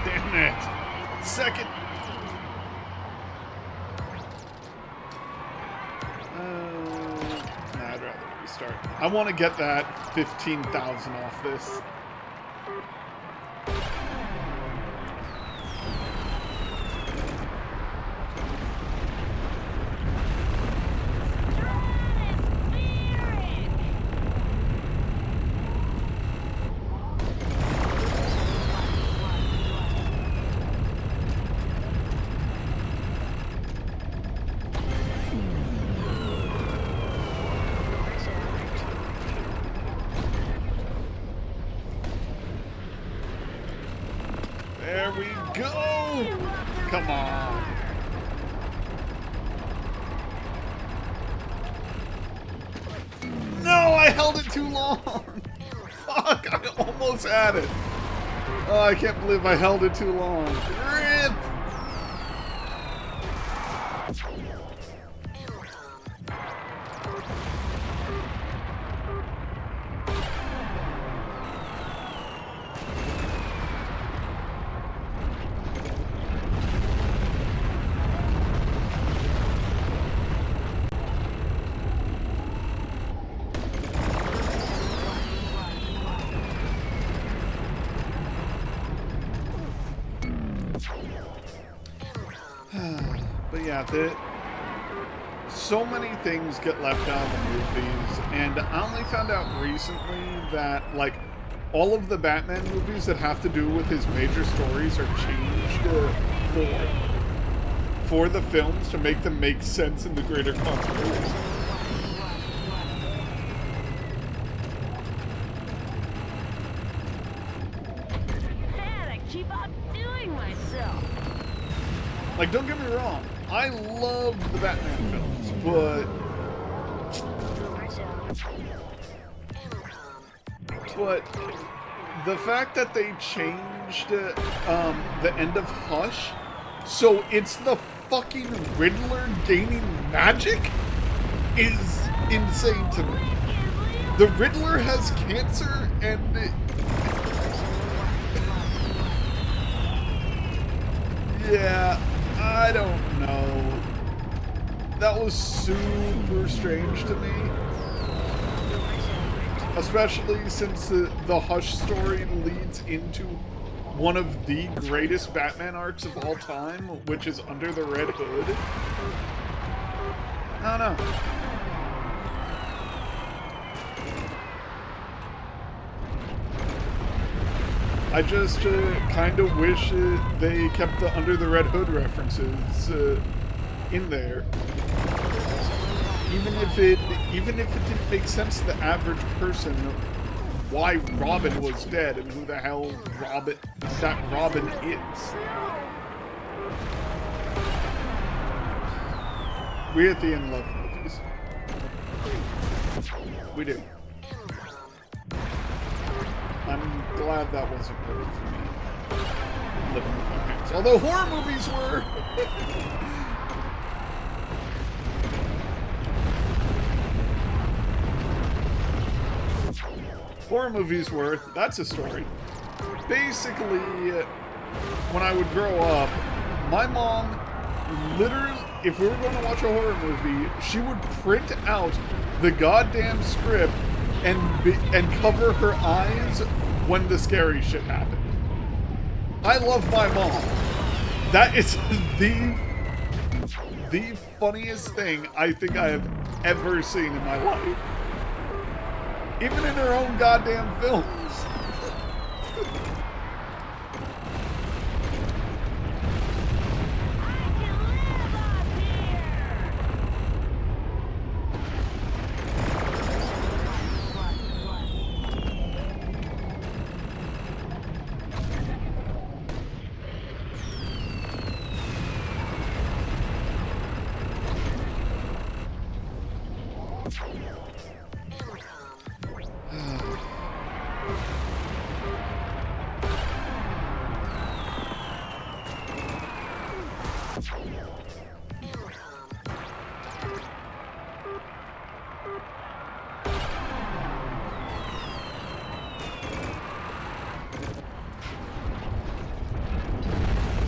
Damn it. Second. Nah, I'd rather restart. I want to get that 15,000 off this. we go! Come on. No, I held it too long. Fuck, I almost had it. Oh, I can't believe I held it too long. Rip! But yeah, so many things get left out of the movies, and I only found out recently that, like, all of the Batman movies that have to do with his major stories are changed for the films to make them make sense in the greater continuity. Man, I keep outdoing myself. Like, don't get me wrong, I love the Batman films, but the fact that they changed the end of Hush, so it's the fucking Riddler gaining magic, is insane to me. The Riddler has cancer and yeah, I don't know. That was super strange to me. Especially since the Hush story leads into one of the greatest Batman arcs of all time, which is Under the Red Hood. I don't know. I just kind of wish they kept the Under the Red Hood references in there. Even if it didn't make sense to the average person why Robin was dead and who the hell Robin is. We at the end love movies. We do. I'm glad that wasn't really for me. Living with my parents. Although horror movies were. Horror movies were. That's a story. Basically, when I would grow up, my mom literally, if we were going to watch a horror movie, she would print out the goddamn script and cover her eyes when the scary shit happened. I love my mom. That is the funniest thing I think I have ever seen in my life. Even in her own goddamn films.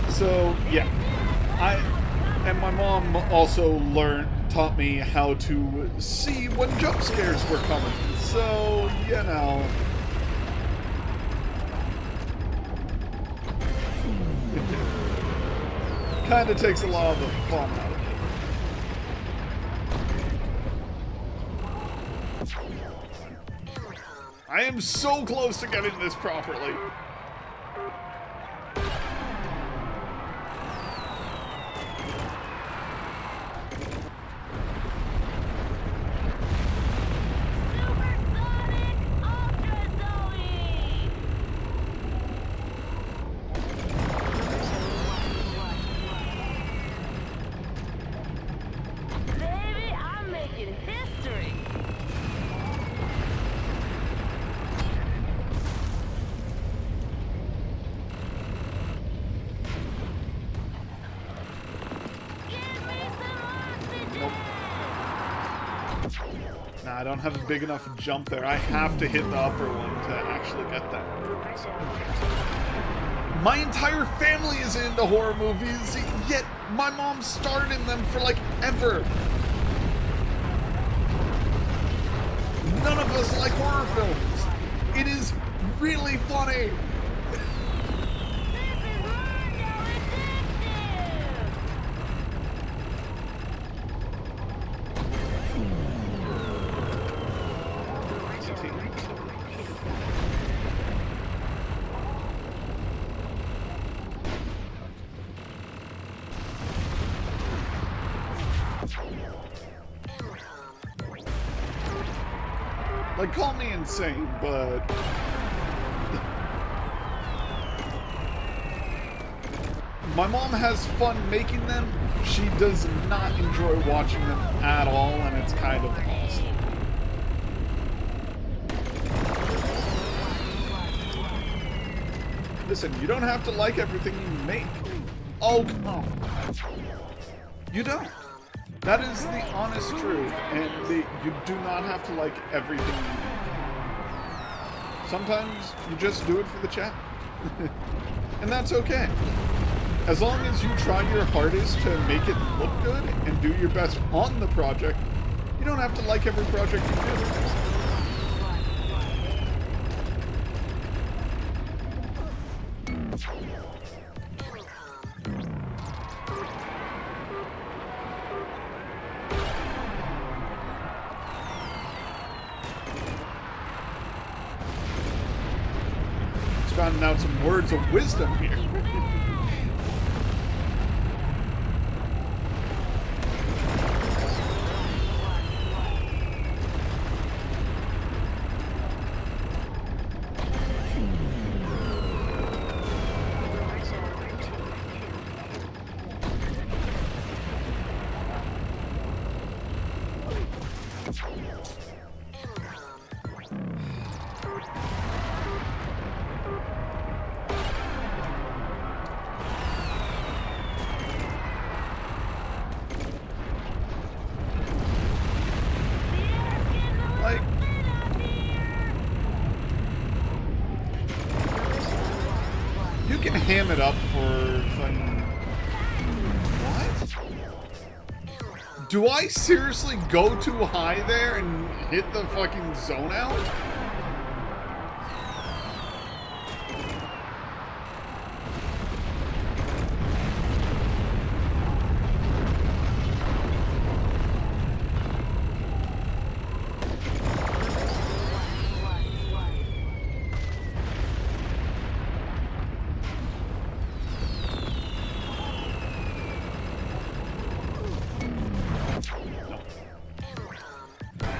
So, yeah. And my mom also taught me how to see when jump scares were coming. So, you know. Kind of takes a lot of the fun out of it. I am so close to getting this properly. making history. Give me some oxygen! Nah, I don't have a big enough jump there. I have to hit the upper one to actually get that. My entire family is into horror movies, yet my mom starred in them for like ever. None of us like horror films. It is really funny. This is Rondo Addictive! Like, call me insane, but my mom has fun making them. She does not enjoy watching them at all, and it's kind of awesome. Listen, you don't have to like everything you make. Oh, come on. You don't. That is the honest truth, and you do not have to like everything you make. Sometimes you just do it for the chat. And that's okay. As long as you try your hardest to make it look good and do your best on the project, you don't have to like every project you do. Spouting out some words of wisdom here. Like, you can ham it up for fucking... What? Do I seriously go too high there and hit the fucking zone out?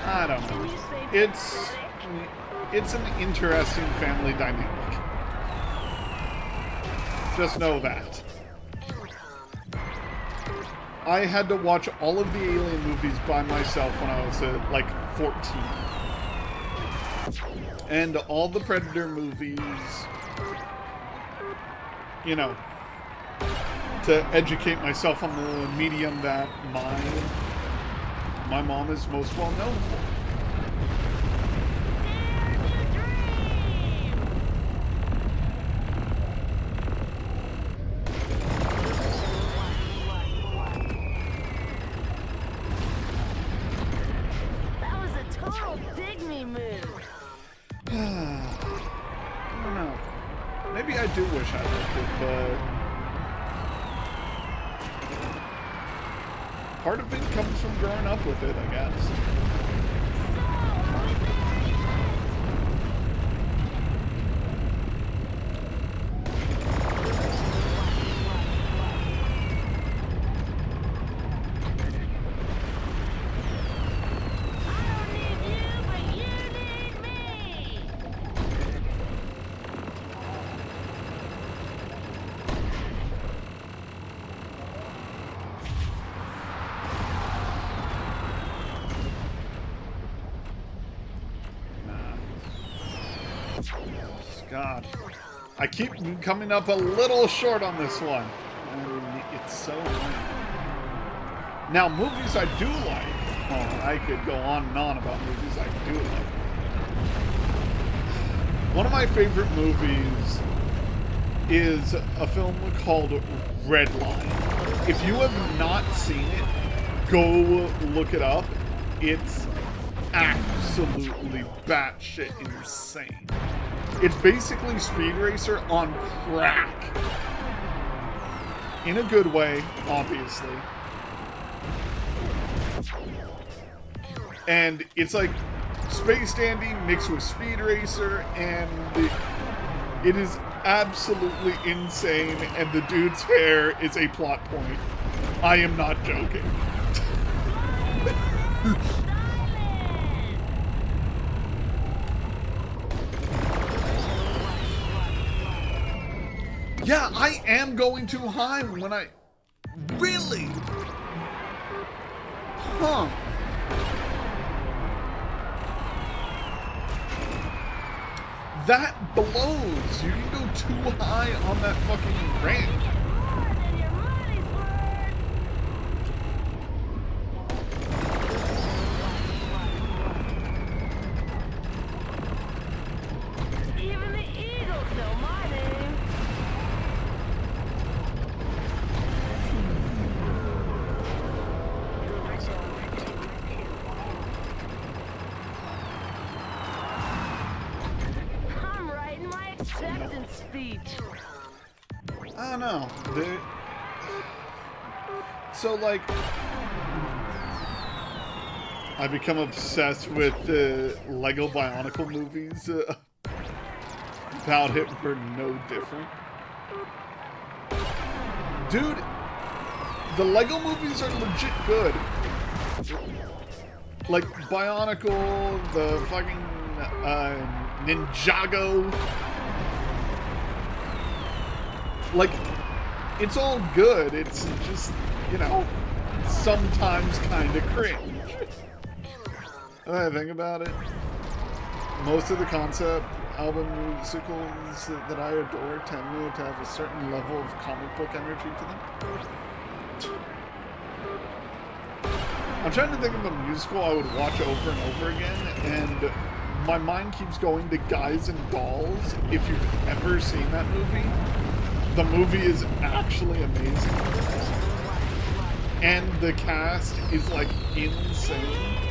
I don't know. It's an interesting family dynamic. Just know that. I had to watch all of the Alien movies by myself when I was like 14. And all the Predator movies, you know, to educate myself on the medium that my mom is most well known for. That was a total dig-me move. I don't know. Maybe I do wish I liked it, but part of it comes from growing up with it, I guess. God. I keep coming up a little short on this one. And it's so annoying. Now, movies I do like. Oh, I could go on and on about movies I do like. One of my favorite movies is a film called Red Line. If you have not seen it, go look it up. It's absolutely batshit insane. It's basically Speed Racer on crack. In a good way, obviously. And it's like Space Dandy mixed with Speed Racer, and it is absolutely insane, and the dude's hair is a plot point. I am not joking. Yeah, I am going too high when I... Really? Huh. That blows. You can go too high on that fucking ramp. Even the Eagles know my name. I'm writing my acceptance speech. I don't know. So, like, I become obsessed with the Lego Bionicle movies. About it, we're no different. Dude, the Lego movies are legit good. Like, Bionicle, the fucking Ninjago. Like, it's all good. It's just, you know, sometimes kind of cringe. When I think about it, most of the concept album musicals that I adore tend to have a certain level of comic book energy to them. I'm trying to think of a musical I would watch over and over again, and my mind keeps going to Guys and Dolls. If you've ever seen that movie, the movie is actually amazing. And the cast is, like, insane.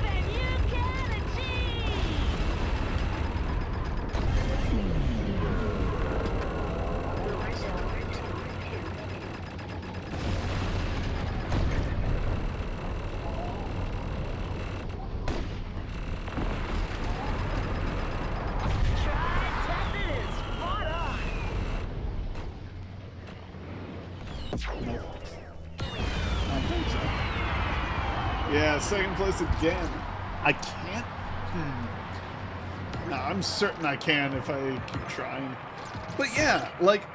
Yeah, second place again. I can't? No, I'm certain I can if I keep trying. But yeah, like,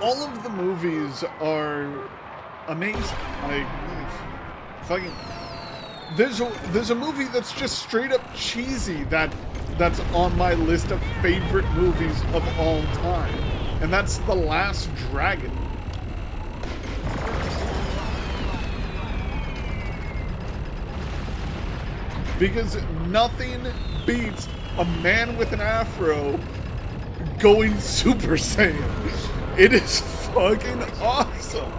all of the movies are amazing. Like, fucking... There's a movie that's just straight up cheesy that's on my list of favorite movies of all time. And that's The Last Dragon. Because nothing beats a man with an afro going Super Saiyan. It is fucking awesome.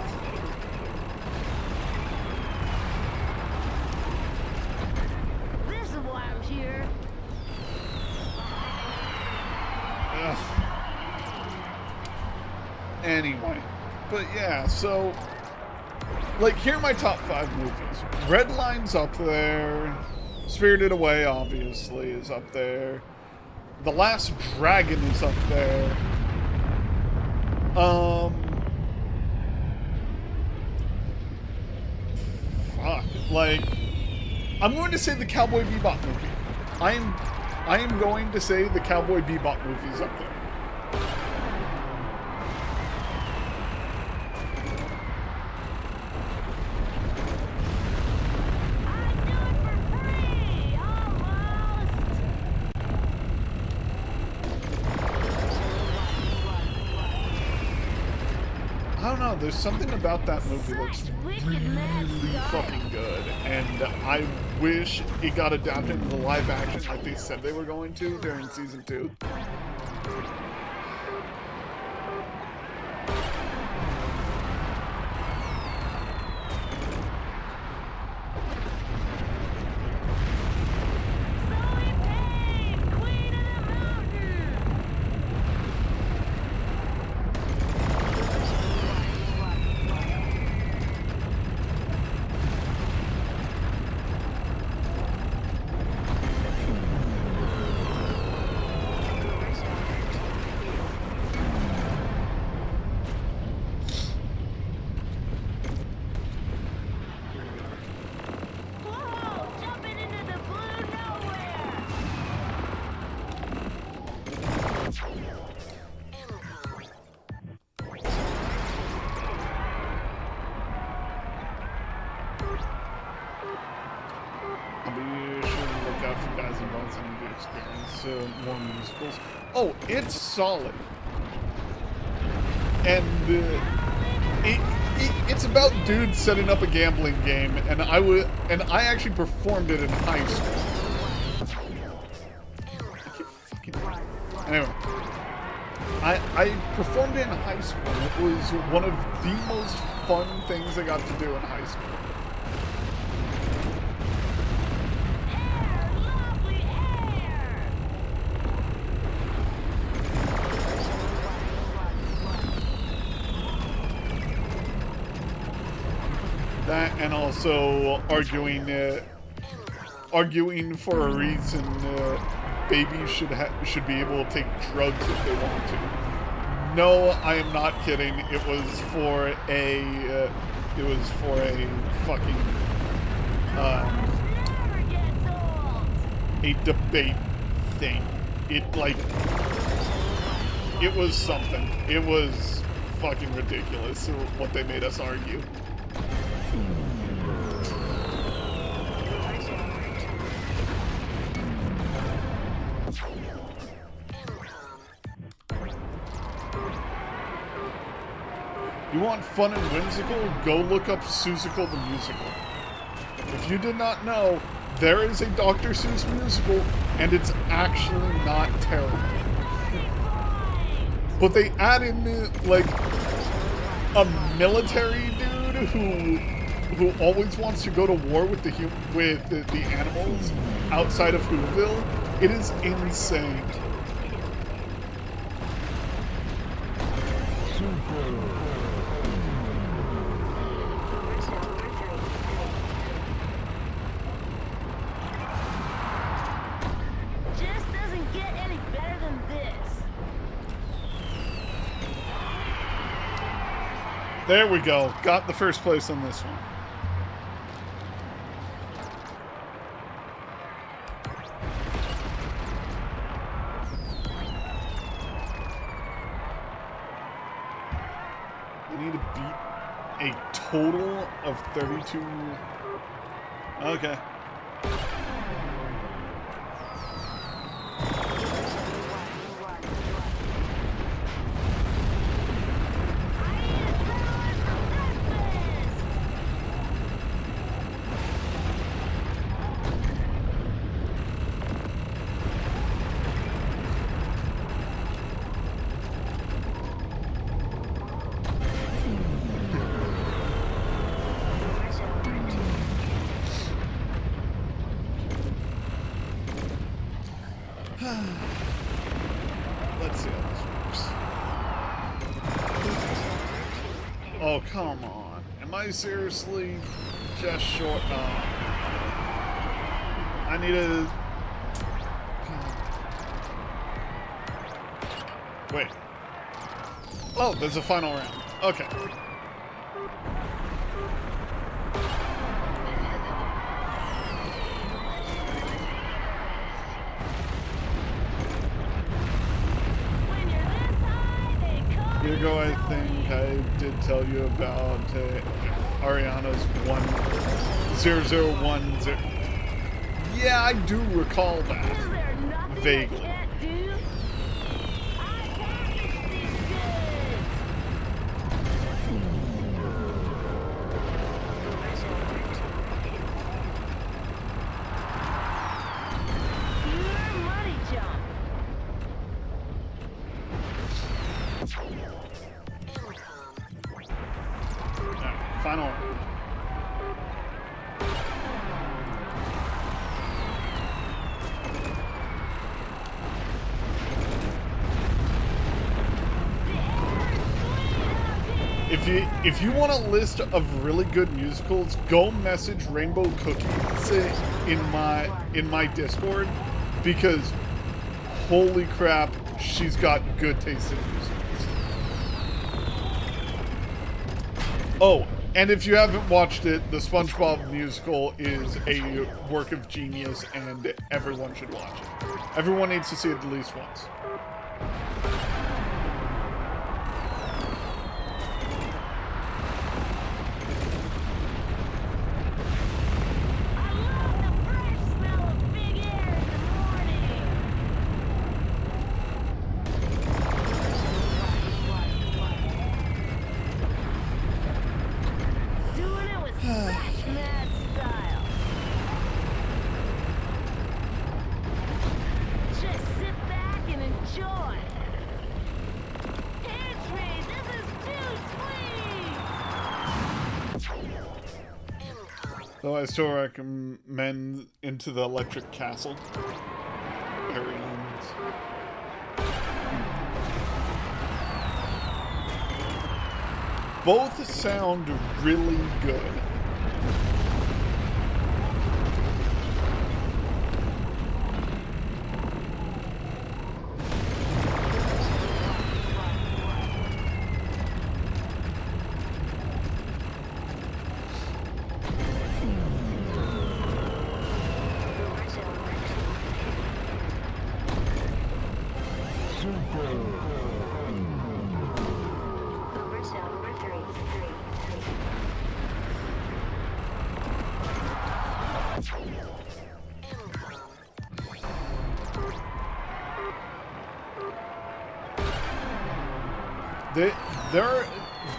This is why I'm here. Ugh. Anyway, but yeah, so, like, here are my top 5 movies. Red Line's up there. Spirited Away, obviously, is up there. The Last Dragon is up there. Fuck. Like, I'm going to say the Cowboy Bebop movie. I am going to say the Cowboy Bebop movie is up there. know. There's something about that movie that's Such wicked mad really style. fucking good, and I wish it got adapted into live action like they said they were going to during season 2. Zoe Payne, Queen of the Mountain. Whoa, jumping into the blue nowhere. I'll be sure to look out for guys involved in the experience more musicals. Oh, it's solid. And it's about dudes setting up a gambling game, and I actually performed it in high school. Anyway, I performed it in high school. It was one of the most fun things I got to do in high school. Air, lovely air. That and also arguing for a reason babies should be able to take drugs if they want to. No, I am not kidding. It was for a fucking Never gets old. a debate thing. It was something. It was fucking ridiculous what they made us argue. You want fun and whimsical? Go look up Seussical the Musical. If you did not know, there is a Dr. Seuss musical, and it's actually not terrible. But they add in like a military dude who always wants to go to war with the animals outside of Whoville. It is insane. Just doesn't get any better than this. There we go. Got the first place on this one. We need to beat a total of 32. Okay. Let's see how this works. Oh, come on. Am I seriously just short? I need to... Wait. Oh, there's a final round. Okay. When you're this high, they call Here you go, I Zoe. think I did tell you about Ariana's 10010. Yeah, I do recall Is that. there nothing Vaguely. I can't do? I packaged these goods. if you want a list of really good musicals, go message Rainbow Cookies in my Discord, because holy crap, she's got good taste in musicals. Oh, and if you haven't watched it, the SpongeBob musical is a work of genius, and everyone should watch it. Everyone needs to see it at least once. Though I still recommend Into the Electric Castle. Arians. Both sound really good.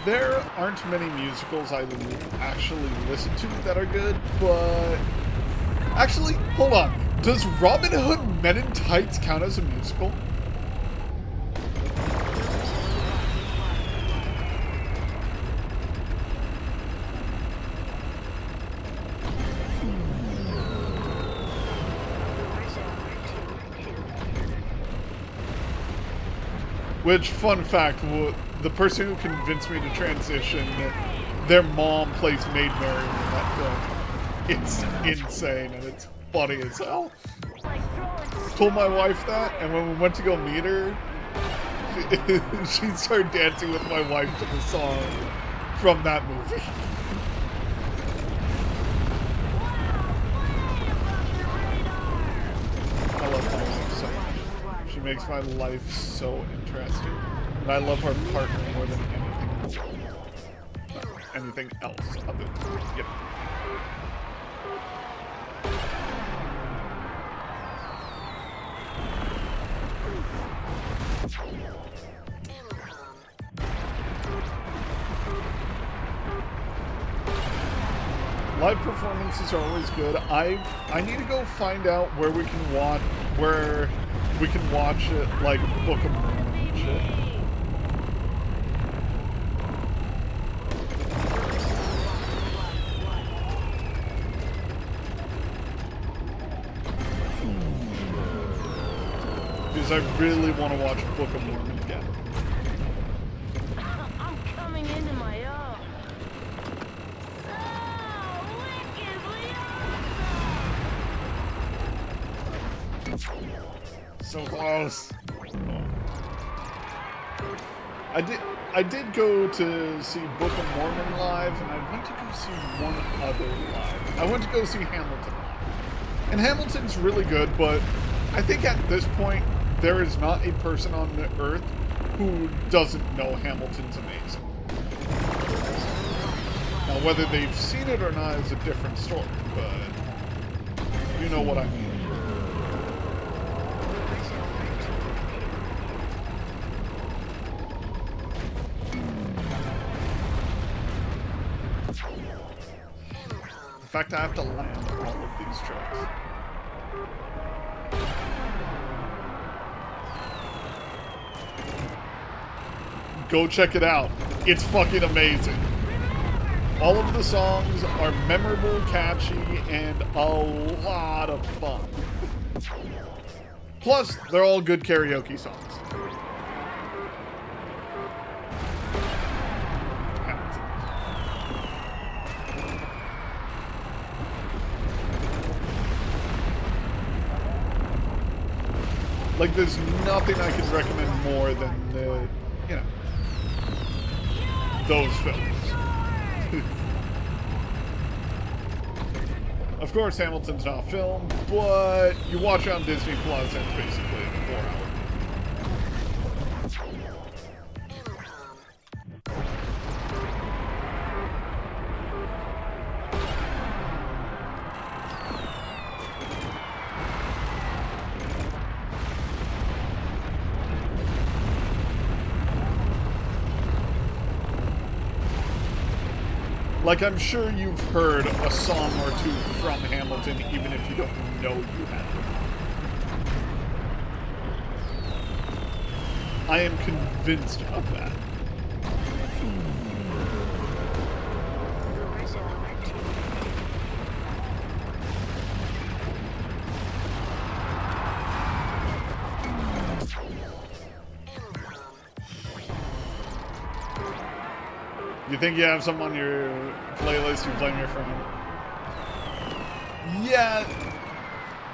There aren't many musicals I actually listen to that are good, but... Actually, hold on. Does Robin Hood Men in Tights count as a musical? Which, fun fact, the person who convinced me to transition, their mom plays Maid Marian in that film. It's insane, and it's funny as hell. Told my wife that, and when we went to go meet her, she started dancing with my wife to the song from that movie. I love my wife so much. She makes my life so interesting. And I love our partner more than anything else. Other than, yep. Live performances are always good. I need to go find out where we can watch it, like Book of Mormon and shit. Because I really want to watch Book of Mormon again. I'm coming into my own. So close. I did go to see Book of Mormon live, and I went to go see one other live. I went to go see Hamilton live. And Hamilton's really good, but I think at this point, there is not a person on the earth who doesn't know Hamilton's amazing. Now, whether they've seen it or not is a different story, but you know what I mean. In fact, I have to land all of these trucks. Go check it out. It's fucking amazing. All of the songs are memorable, catchy, and a lot of fun. Plus, they're all good karaoke songs. Like, there's nothing I could recommend more than the, you know, those films. Of course, Hamilton's not filmed, but you watch it on Disney Plus, and it's basically 4 hours. Like, I'm sure you've heard a song or two from Hamilton, even if you don't know you have. I am convinced of that. You think you have some on your playlist you blame your friend? Yeah.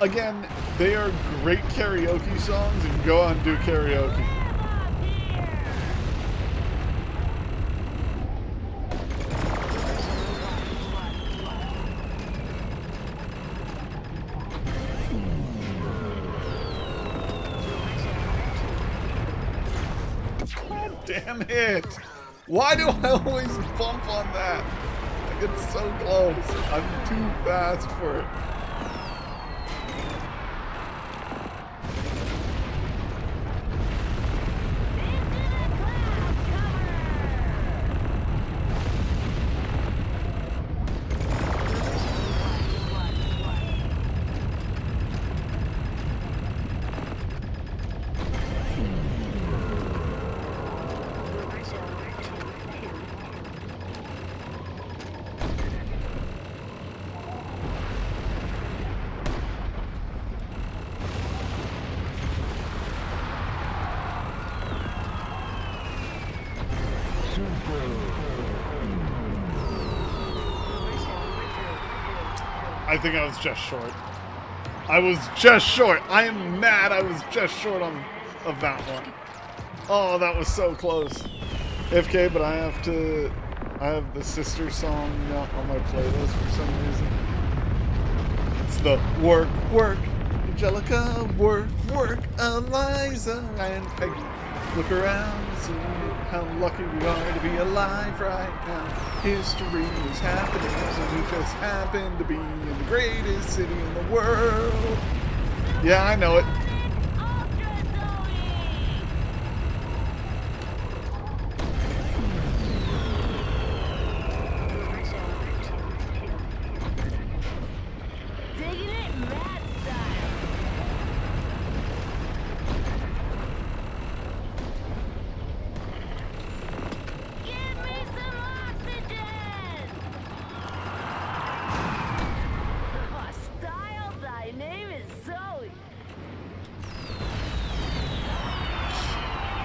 Again, they are great karaoke songs, and go on and do karaoke. God damn it! Why do I always bump on that? I get so close. I'm too fast for it. I think I was just short. I was just short. I am mad I was just short of that one. Oh, that was so close. FK, but I have the sister song not on my playlist for some reason. It's the work, work, Angelica, work, work, Eliza, and Peggy. Look around, see how lucky we are to be alive right now. History is happening, and we just happen to be in the greatest city in the world. Yeah, I know it.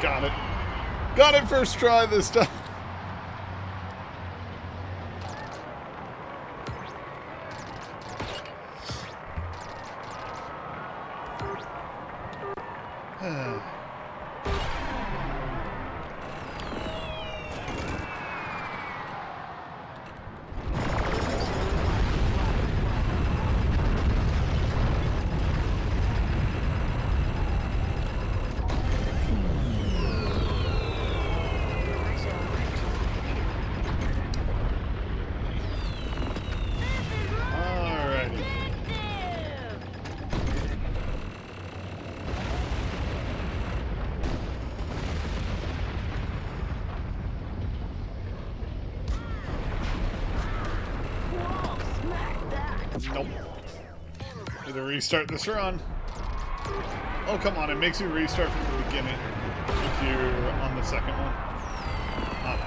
Got it. Got it first try this time. Nope. Either restart this run. Oh, come on. It makes you restart from the beginning if you're on the second one. Oh, no.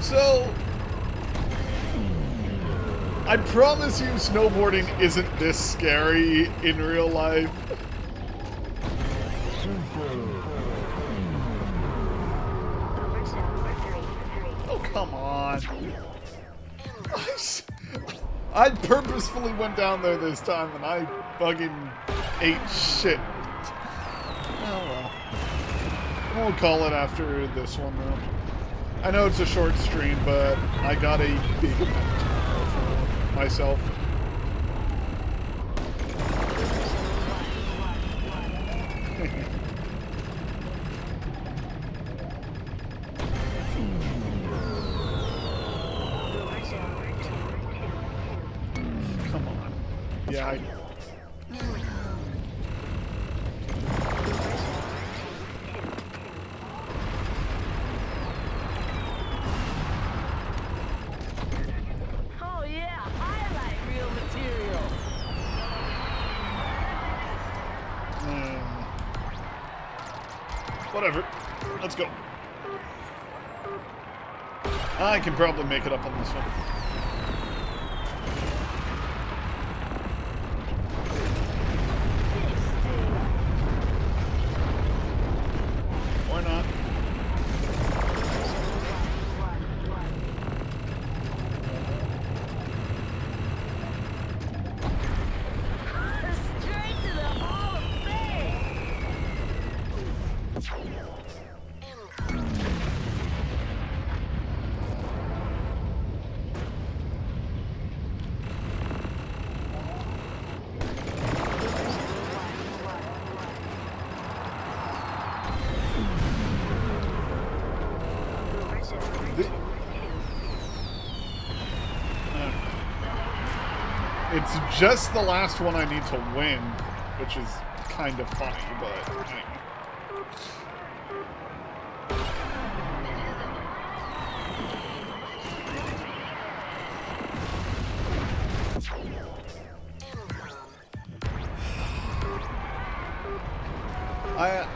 So, I promise you snowboarding isn't this scary in real life. come on. I purposefully went down there this time and I fucking ate shit. Oh well. We'll call it after this one though. I know it's a short stream, but I got a big event tomorrow for myself. Come on. Yeah, I... Oh yeah, I like real material. Whatever. Let's go. I can probably make it up on this one. Why not? Straight to the Hall of Fame. It's just the last one I need to win, which is kind of funny, but anyway.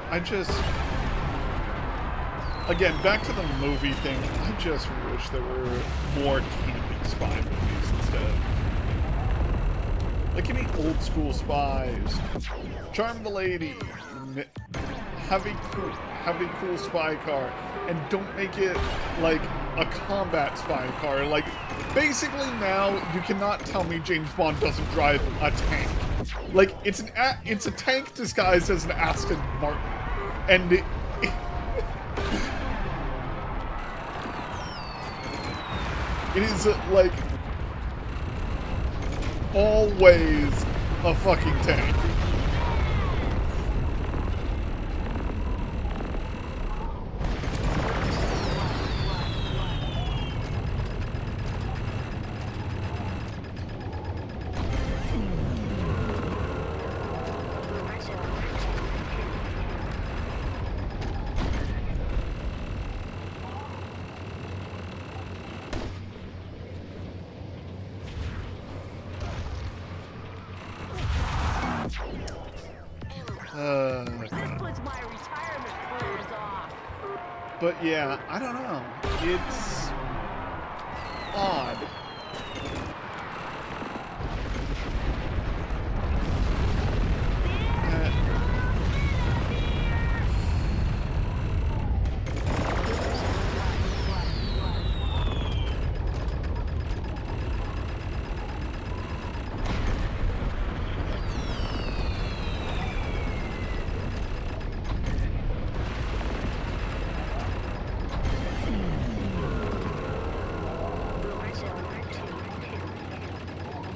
I just... Again, back to the movie thing, I just wish there were more camping spy movies instead of... Like, give me old school spies. Charm the lady. Have a cool spy car. And don't make it like a combat spy car. Like, basically now, you cannot tell me James Bond doesn't drive a tank. Like, it's a tank disguised as an Aston Martin. And it is, like, always a fucking tank. That puts my retirement plans off. But yeah, I don't know. It's odd.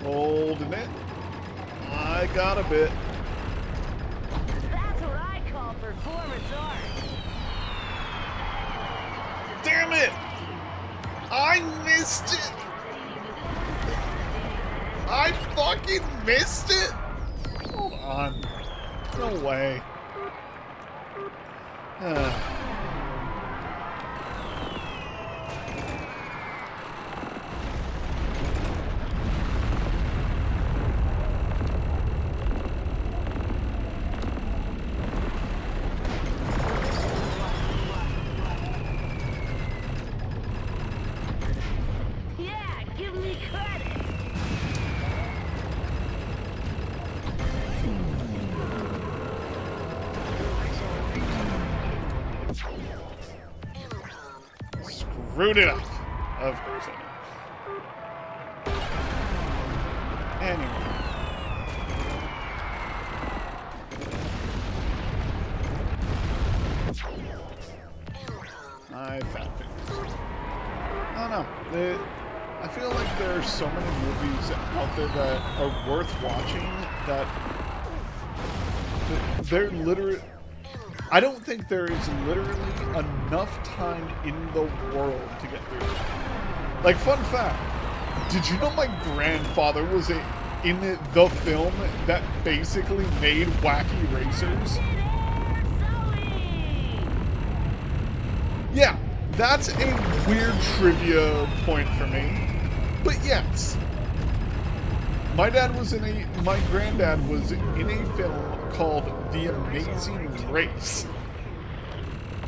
Holding it. I got a bit. That's what I call performance art. Damn it! I missed it! I fucking missed it! Hold on. No way. Yeah, give me credit. Screwed it up. Of course I know. Anyway. I fat fingers. I don't know. I feel like there are so many movies out there that are worth watching that they're literally... I don't think there is literally enough time in the world to get through. Like, fun fact, did you know my grandfather was in the film that basically made Wacky Racers? Yeah, that's a weird trivia point for me. But yes, my granddad was in a film called The Amazing Race.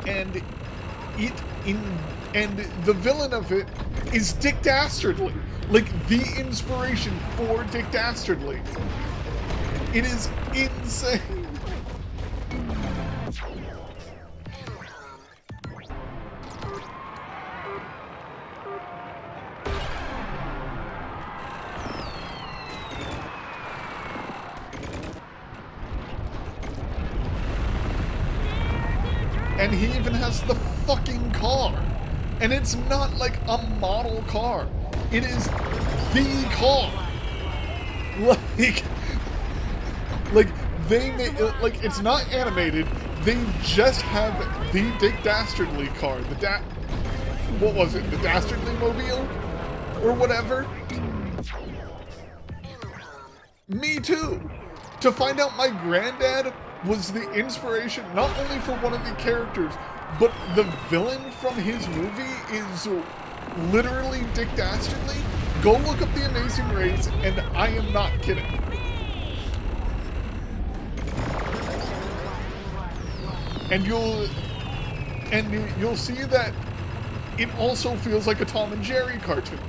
And the villain of it is Dick Dastardly. Like, the inspiration for Dick Dastardly. It is insane. And he even has the fucking car. And it's not like a model car. It is the car. Like they made, like, it's not animated. They just have the Dick Dastardly car. What was it? The Dastardly Mobile? Or whatever? Me too. To find out my granddad was the inspiration not only for one of the characters, but the villain from his movie is literally Dick Dastardly. Go look up The Amazing Race, and I am not kidding. And you'll see that it also feels like a Tom and Jerry cartoon.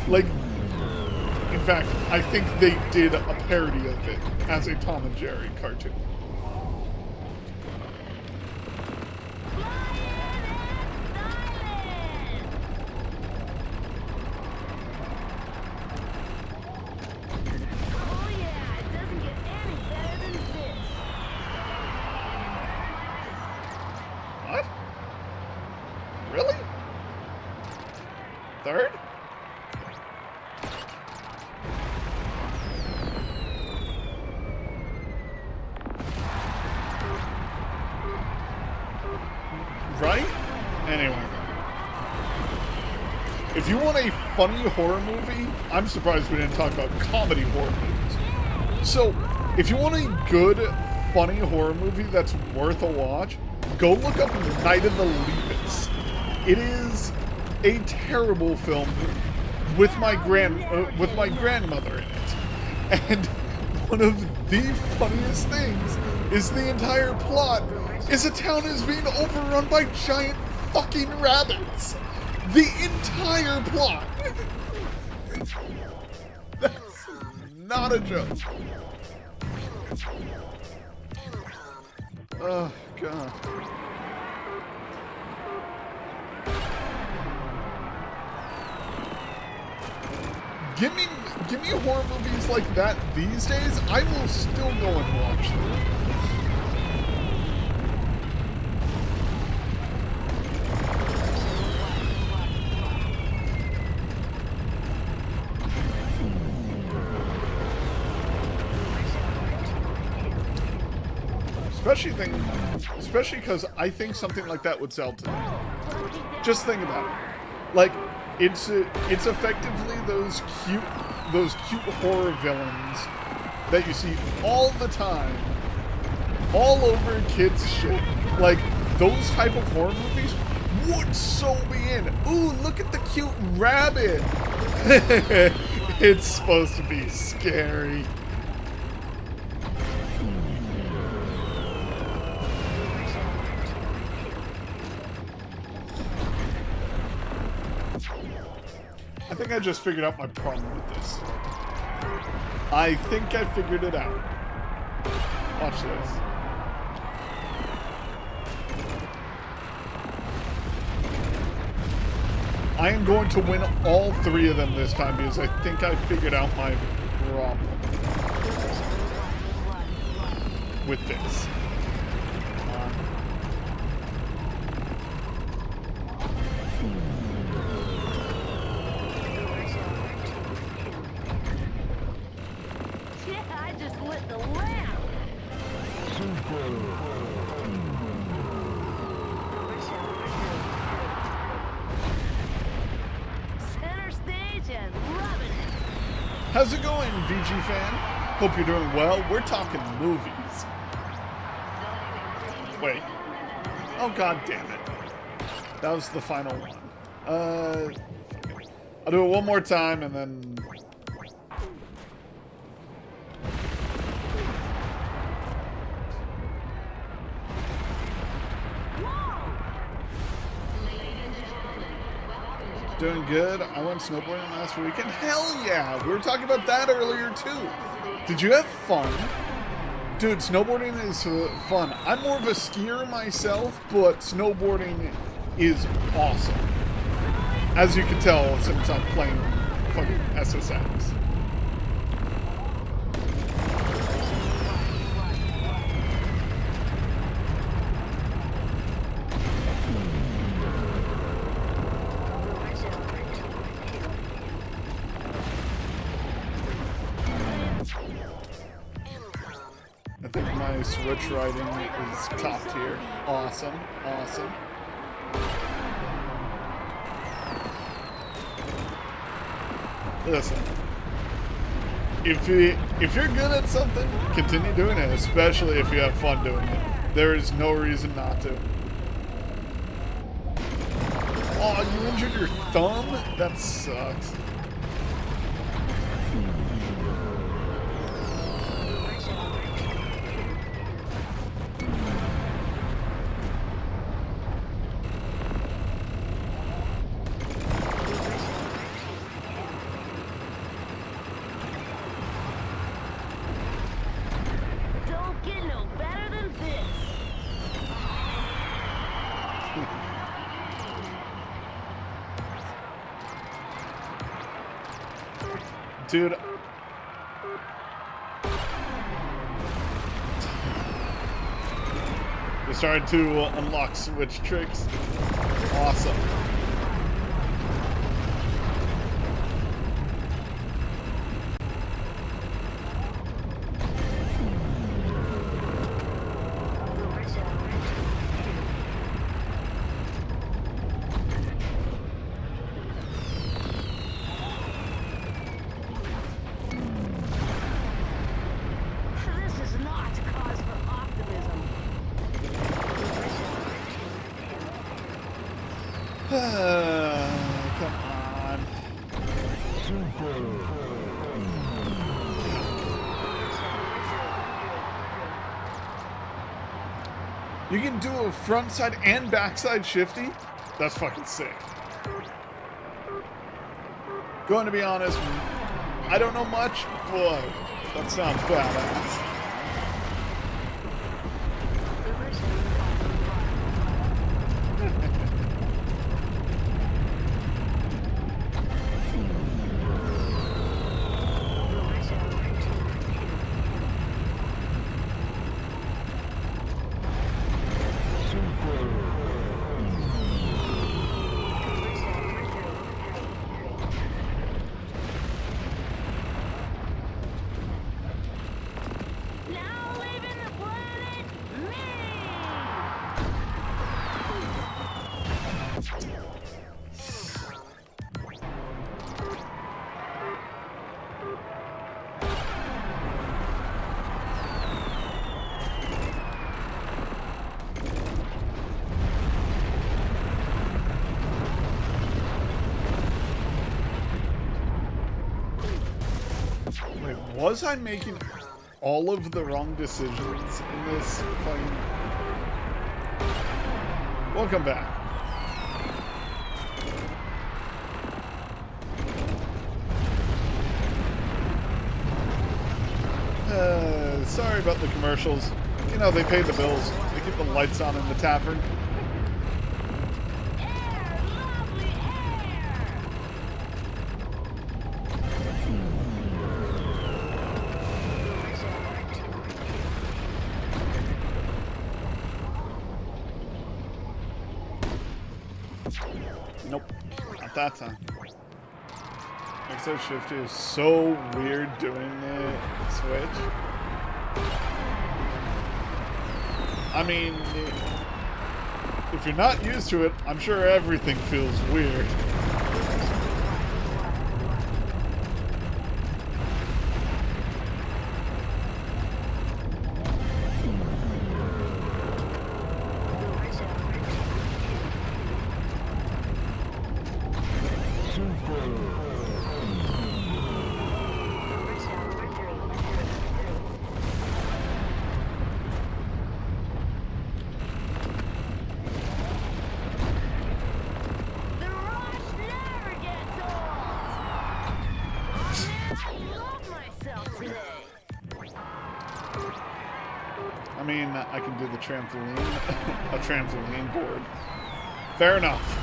Like, in fact, I think they did a parody of it as a Tom and Jerry cartoon. What? Really? Third? Right? Anyway. If you want a funny horror movie, I'm surprised we didn't talk about comedy horror movies. So, if you want a good, funny horror movie that's worth a watch, go look up Night of the Lepus. It is a terrible film with my grandmother in it. And one of the funniest things is the entire plot is a town is being overrun by giant fucking rabbits. The entire plot. That's not a joke. Oh, God. Give me horror movies like that these days, I will still go and watch them. Especially because I think something like that would sell today. Just think about it. Like, it's effectively those cute horror villains that you see all the time, all over kids' shit. Like, those type of horror movies would so be in. Ooh, look at the cute rabbit. It's supposed to be scary. I think I just figured out my problem with this. I think I figured it out. Watch this. I am going to win all 3 of them this time because I think I figured out my problem with this. Yeah, I just lit the lamp. Center stage and loving it. How's it going, VG fan? Hope you're doing well. We're talking movies. Wait. Oh, god damn it. That was the final one. I'll do it one more time and then... Doing good. I went snowboarding last weekend. Hell yeah! We were talking about that earlier too. Did you have fun? Dude, snowboarding is fun. I'm more of a skier myself, but snowboarding is awesome. As you can tell since I'm playing fucking SSX. I think my switch riding is top tier. Awesome, awesome. Listen, if you're good at something, continue doing it, especially if you have fun doing it. There is no reason not to. Oh, you injured your thumb? That sucks. Don't get no better than this. Dude. We started to unlock switch tricks. Awesome. This is not cause for optimism. Come on. You can do a front side and backside shifty? That's fucking sick. Going to be honest, I don't know much, but that sounds badass. Now leaving the planet, me! Wait, was I making all of the wrong decisions in this fucking... Welcome back. Sorry about the commercials. You know, they pay the bills. They keep the lights on in the tavern. Air, lovely air! Nope. Not that time. Exit shift is so weird doing the switch. I mean, if you're not used to it, I'm sure everything feels weird. The rush never gets old. Oh man, I love myself today. I mean, I can do the trampoline, a trampoline board. Fair enough.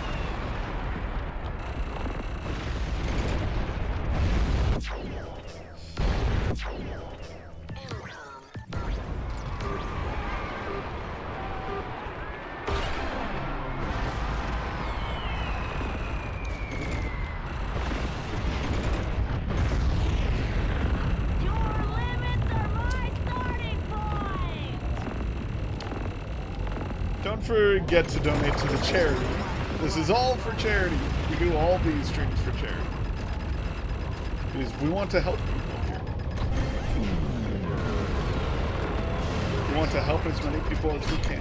Your limits are my starting point. Don't forget to donate to the charity. This is all for charity. We do all these streams for charity. Because we want to help people here. We want to help as many people as we can.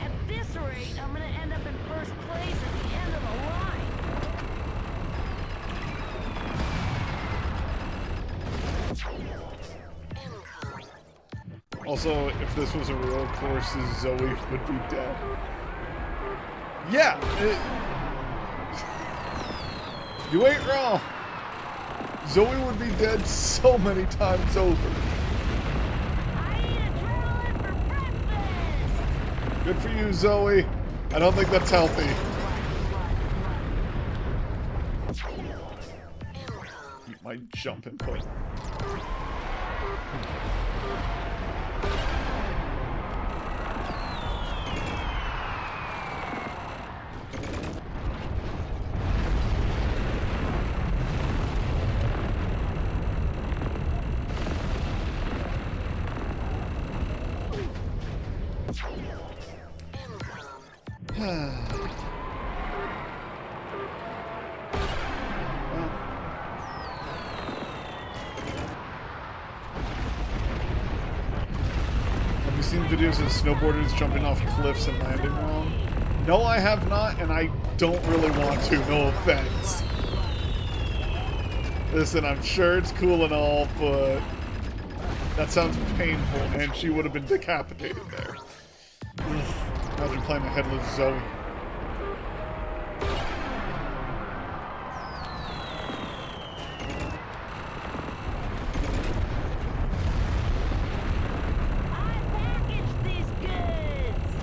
At this rate, I'm gonna end up in first place at the end of the line. Also, if this was a real course, Zoe would be dead. Yeah! You ain't wrong! Zoe would be dead so many times over. I eat adrenaline for breakfast. Good for you, Zoe. I don't think that's healthy. Eat my jump input. Have you seen videos of snowboarders jumping off cliffs and landing wrong? No, I have not, and I don't really want to, no offense. Listen, I'm sure it's cool and all, but that sounds painful, and she would have been decapitated there. Imagine playing a headless Zoe. I packaged these goods.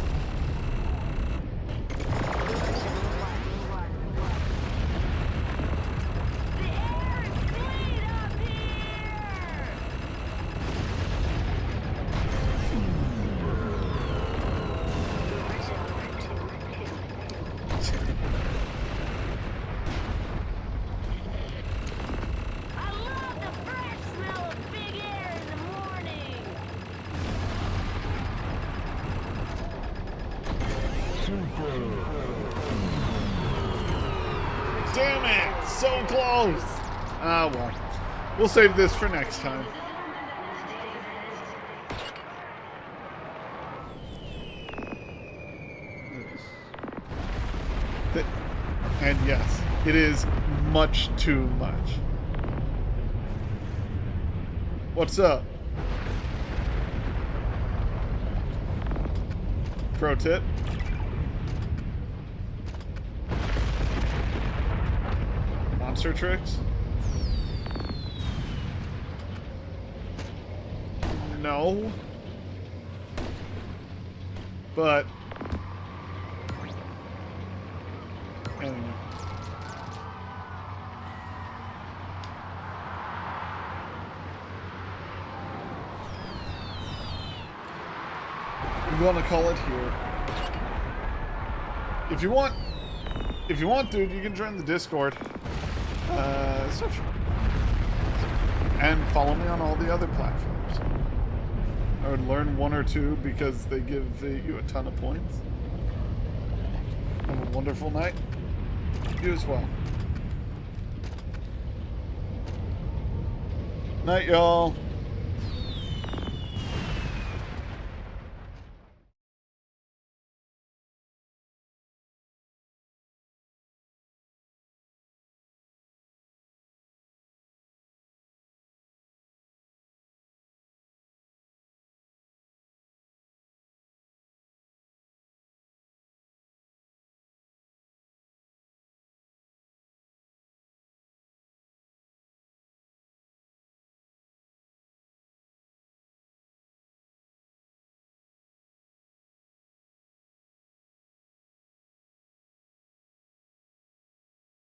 The air is clean up here. I love the fresh smell of big air in the morning. Damn it! So close! Ah, well. We'll save this for next time. And yes, it is much too much. What's up? Pro tip. Monster tricks? No. But anyway. I'm gonna call it here. If you want, dude, you can join the Discord. So sure. And follow me on all the other platforms. I would learn one or two because they give you a ton of points. Have a wonderful night. You as well. Night, y'all.